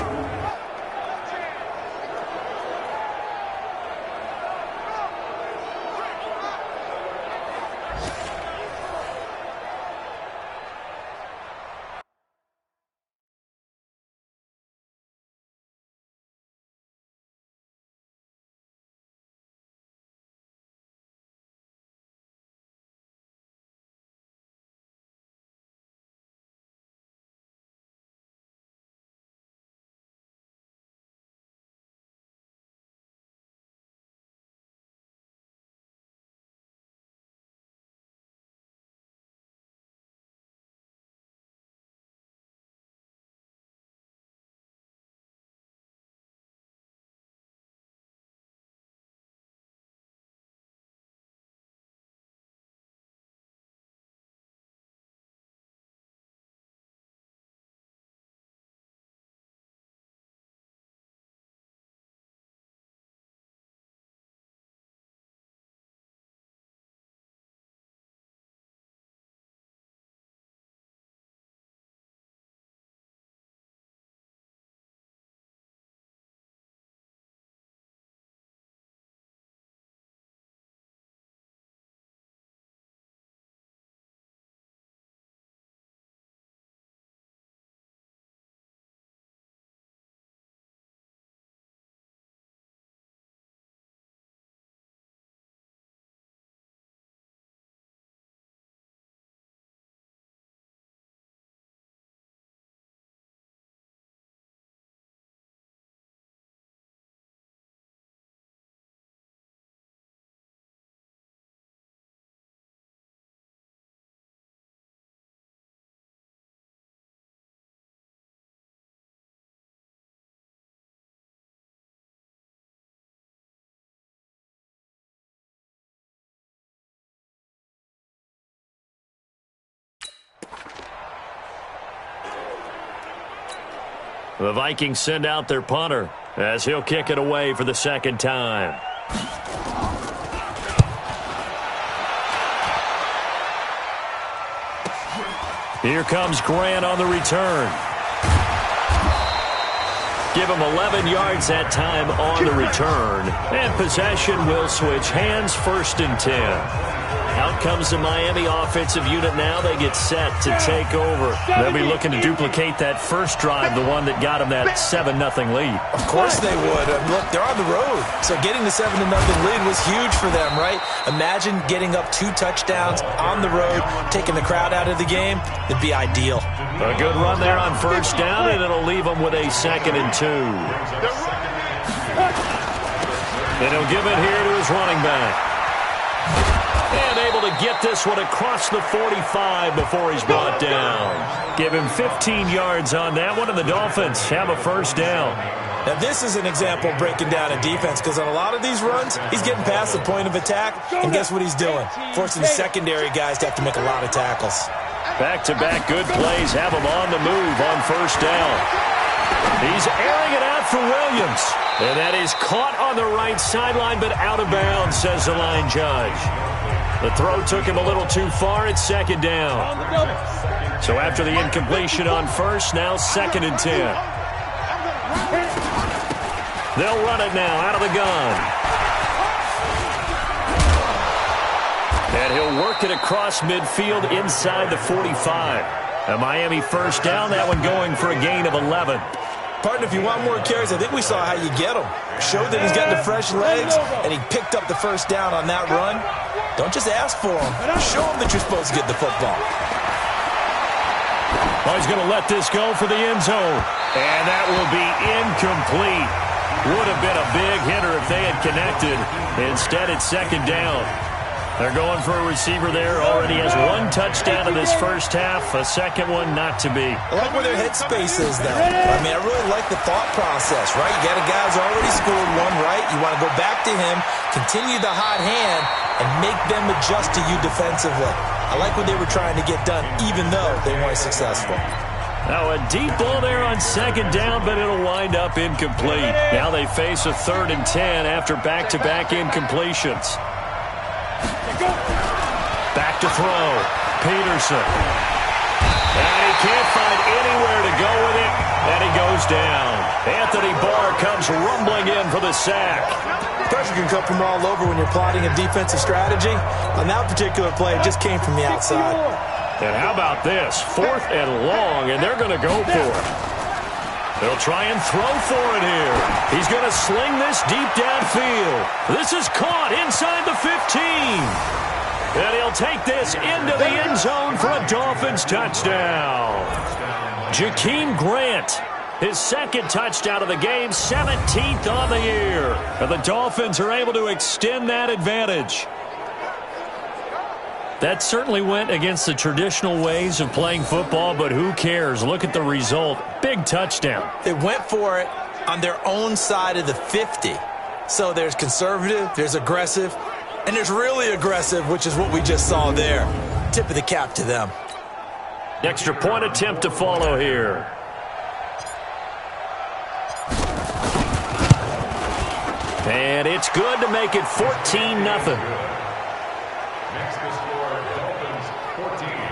The Vikings send out their punter as he'll kick it away for the second time. Here comes Grant on the return. Give him 11 yards that time on the return. And possession will switch hands, 1st and 10. Out comes the Miami offensive unit now. They get set to take over. They'll be looking to duplicate that first drive, the one that got them that 7-0 lead. Of course they would. Look, they're on the road. So getting the 7-0 lead was huge for them, right? Imagine getting up 2 touchdowns on the road, taking the crowd out of the game. It'd be ideal. A good run there on 1st down, and it'll leave them with a 2nd and 2. And he'll give it here to his running back. And able to get this one across the 45 before he's brought down. Give him 15 yards on that one, and the Dolphins have a 1st down. Now, this is an example of breaking down a defense, because on a lot of these runs, he's getting past the point of attack, and guess what he's doing? Forcing the secondary guys to have to make a lot of tackles. Back-to-back good plays have him on the move on 1st down. He's airing it out for Williams. And that is caught on the right sideline, but out of bounds, says the line judge. The throw took him a little too far. It's 2nd down. So after the incompletion on 1st, now 2nd and 10. They'll run it now out of the gun. And he'll work it across midfield inside the 45. A Miami 1st down, that one going for a gain of 11. Partner, if you want more carries, I think we saw how you get him. Showed that he's got the fresh legs, and he picked up the 1st down on that run. Don't just ask for him. Show him that you're supposed to get the football. Oh, he's going to let this go for the end zone. And that will be incomplete. Would have been a big hitter if they had connected. Instead, it's 2nd down. They're going for a receiver there. Already has 1 touchdown in this 1st half. A 2nd one not to be. I like where their headspace is, though. I mean, I really like the thought process, right? You got a guy who's already scored 1, right? You want to go back to him, continue the hot hand, and make them adjust to you defensively. I like what they were trying to get done, even though they weren't successful. Now a deep ball there on 2nd down, but it'll wind up incomplete. Now they face a 3rd and 10 after back-to-back incompletions. Back to throw. Peterson. And he can't find anywhere to go with it, and he goes down. Anthony Barr comes rumbling in for the sack. Pressure can come from all over when you're plotting a defensive strategy. On that particular play, it just came from the outside. And how about this? 4th and long, and they're going to go for it. They'll try and throw for it here. He's going to sling this deep downfield. This is caught inside the 15. And he'll take this into the end zone for a Dolphins touchdown. Jakeem Grant, his 2nd touchdown of the game, 17th on the year. And the Dolphins are able to extend that advantage. That certainly went against the traditional ways of playing football, but who cares? Look at the result. Big touchdown. They went for it on their own side of the 50. So there's conservative, there's aggressive, and there's really aggressive, which is what we just saw there. Tip of the cap to them. Extra point attempt to follow here. And it's good to make it 14-0.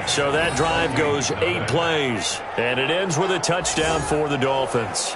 So that drive goes 8 plays, and it ends with a touchdown for the Dolphins.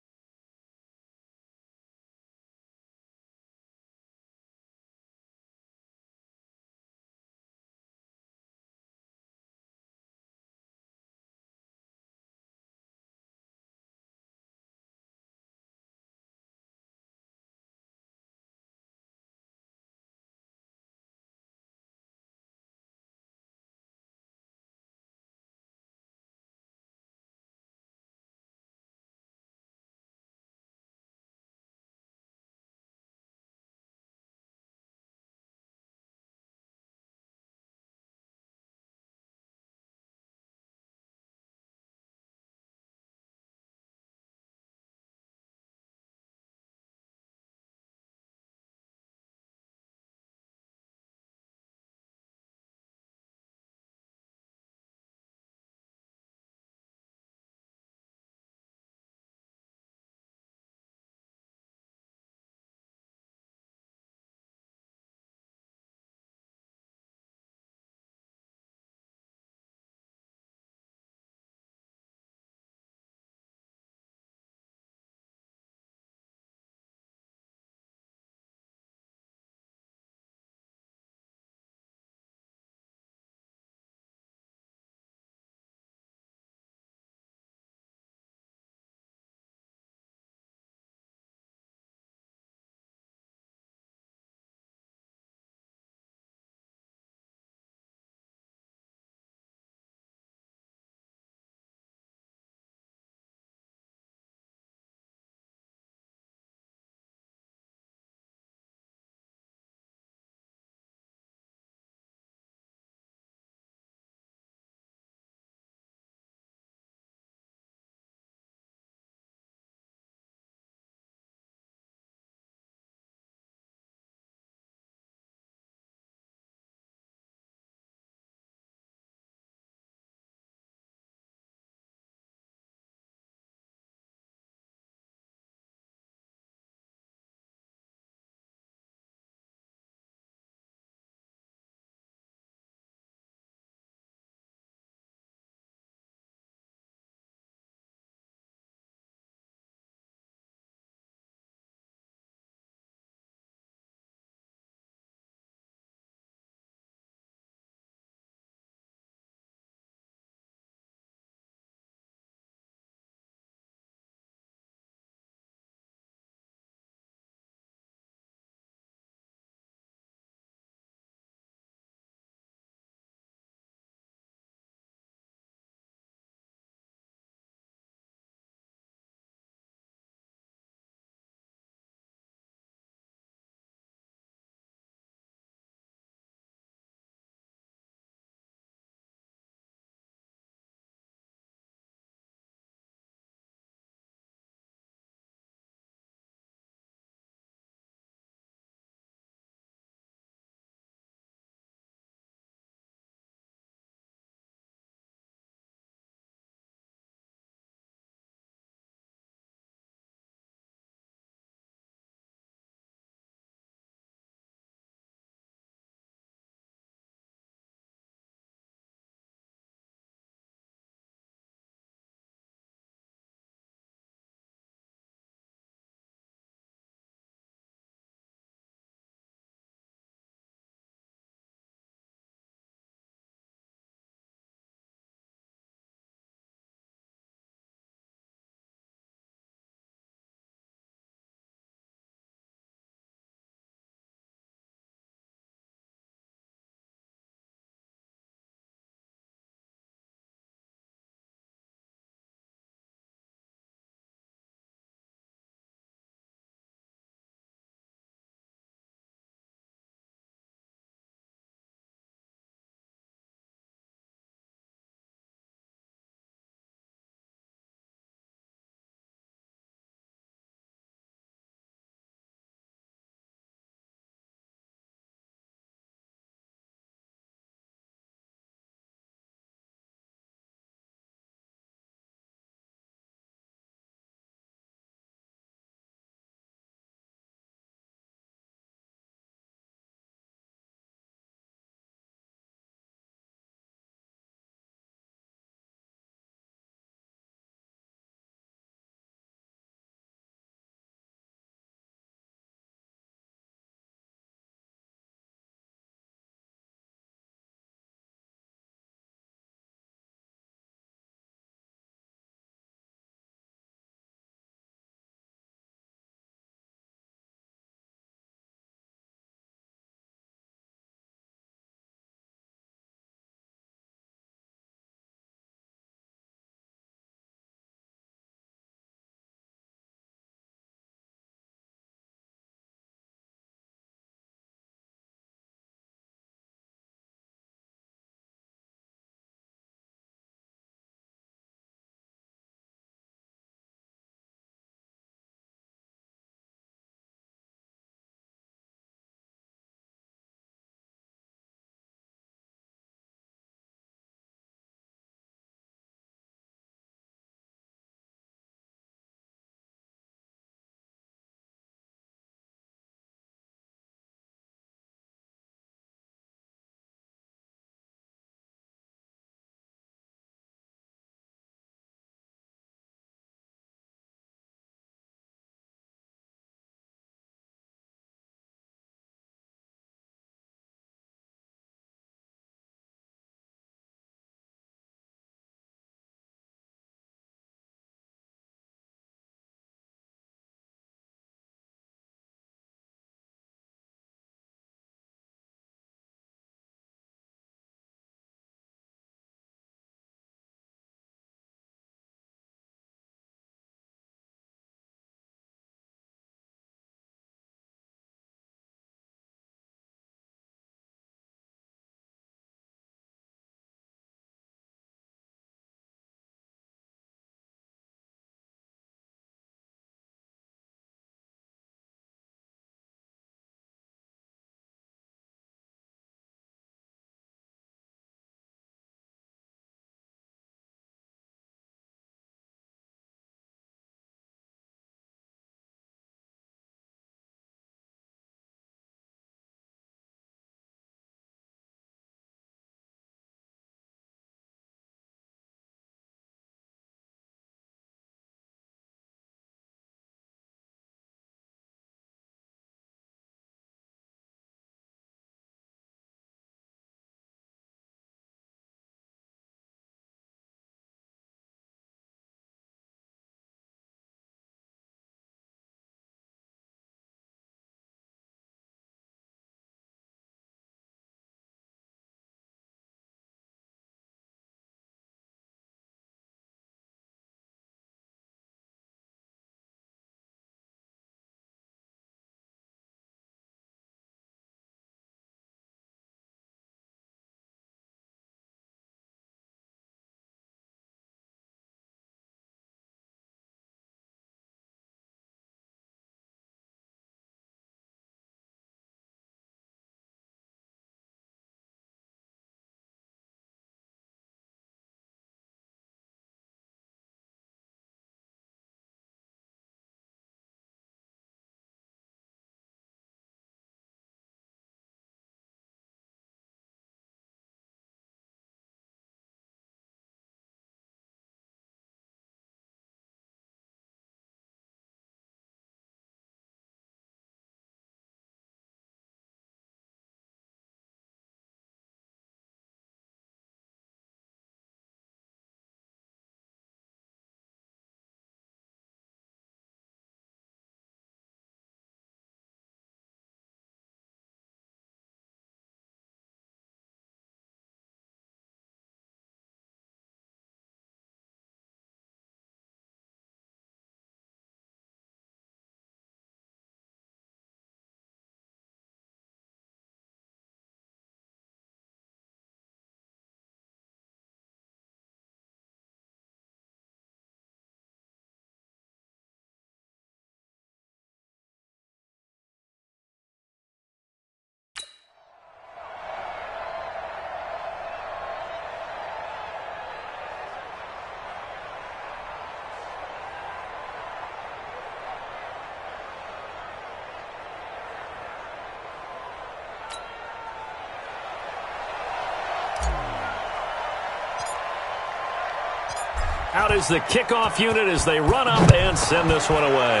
Out is the kickoff unit as they run up and send this one away.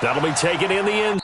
That'll be taken in the end.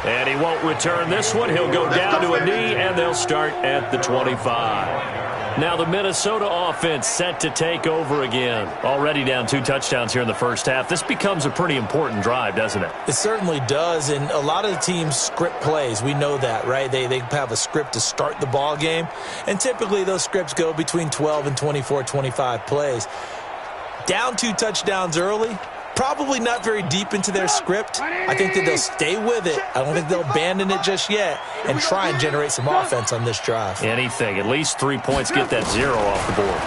And he won't return this one. He'll go down to a knee, and they'll start at the 25. Now the Minnesota offense set to take over again. Already down 2 touchdowns here in the first half. This becomes a pretty important drive, doesn't it? It certainly does, and a lot of the teams script plays. We know that, right? They have a script to start the ball game, and typically those scripts go between 12 and 24, 25 plays. Down 2 touchdowns early. Probably not very deep into their script. I think that they'll stay with it. I don't think they'll abandon it just yet and try and generate some offense on this drive. Anything. At least 3 points. Get that 0 off the board.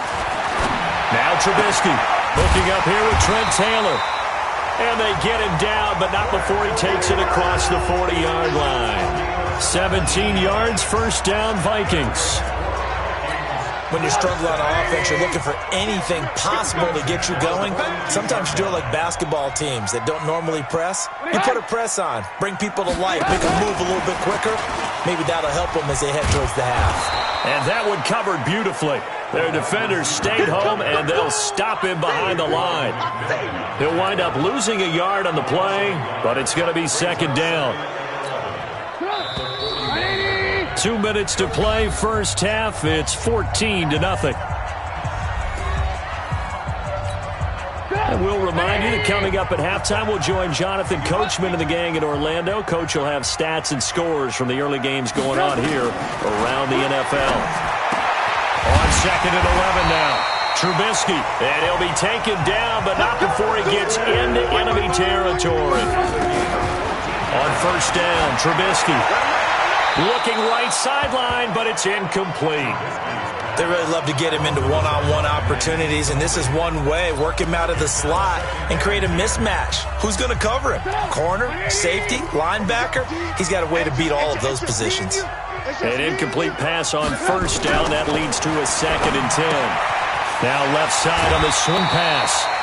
Now Trubisky looking up here with Trent Taylor. And they get him down, but not before he takes it across the 40-yard line. 17 yards, first down, Vikings. When you struggle on offense, you're looking for anything possible to get you going. Sometimes you do it like basketball teams that don't normally press. You put a press on, bring people to life, make them move a little bit quicker. Maybe that'll help them as they head towards the half. And that one covered beautifully. Their defenders stayed home, and they'll stop him behind the line. He'll wind up losing a yard on the play, but it's going to be second down. 2 minutes to play, first half. It's 14-0. And we'll remind you that coming up at halftime, we'll join Jonathan Coachman and the gang in Orlando. Coach will have stats and scores from the early games going on here around the NFL. On 2nd and 11 now. Trubisky, and he'll be taken down, but not before he gets into enemy territory. On 1st down, Trubisky looking right sideline, but it's incomplete. They really love to get him into one-on-one opportunities, and this is one way. Work him out of the slot and create a mismatch. Who's going to cover him? Corner, safety, linebacker? He's got a way to beat all of those positions. An incomplete pass on 1st down. That leads to a 2nd and 10. Now left side on the swing pass.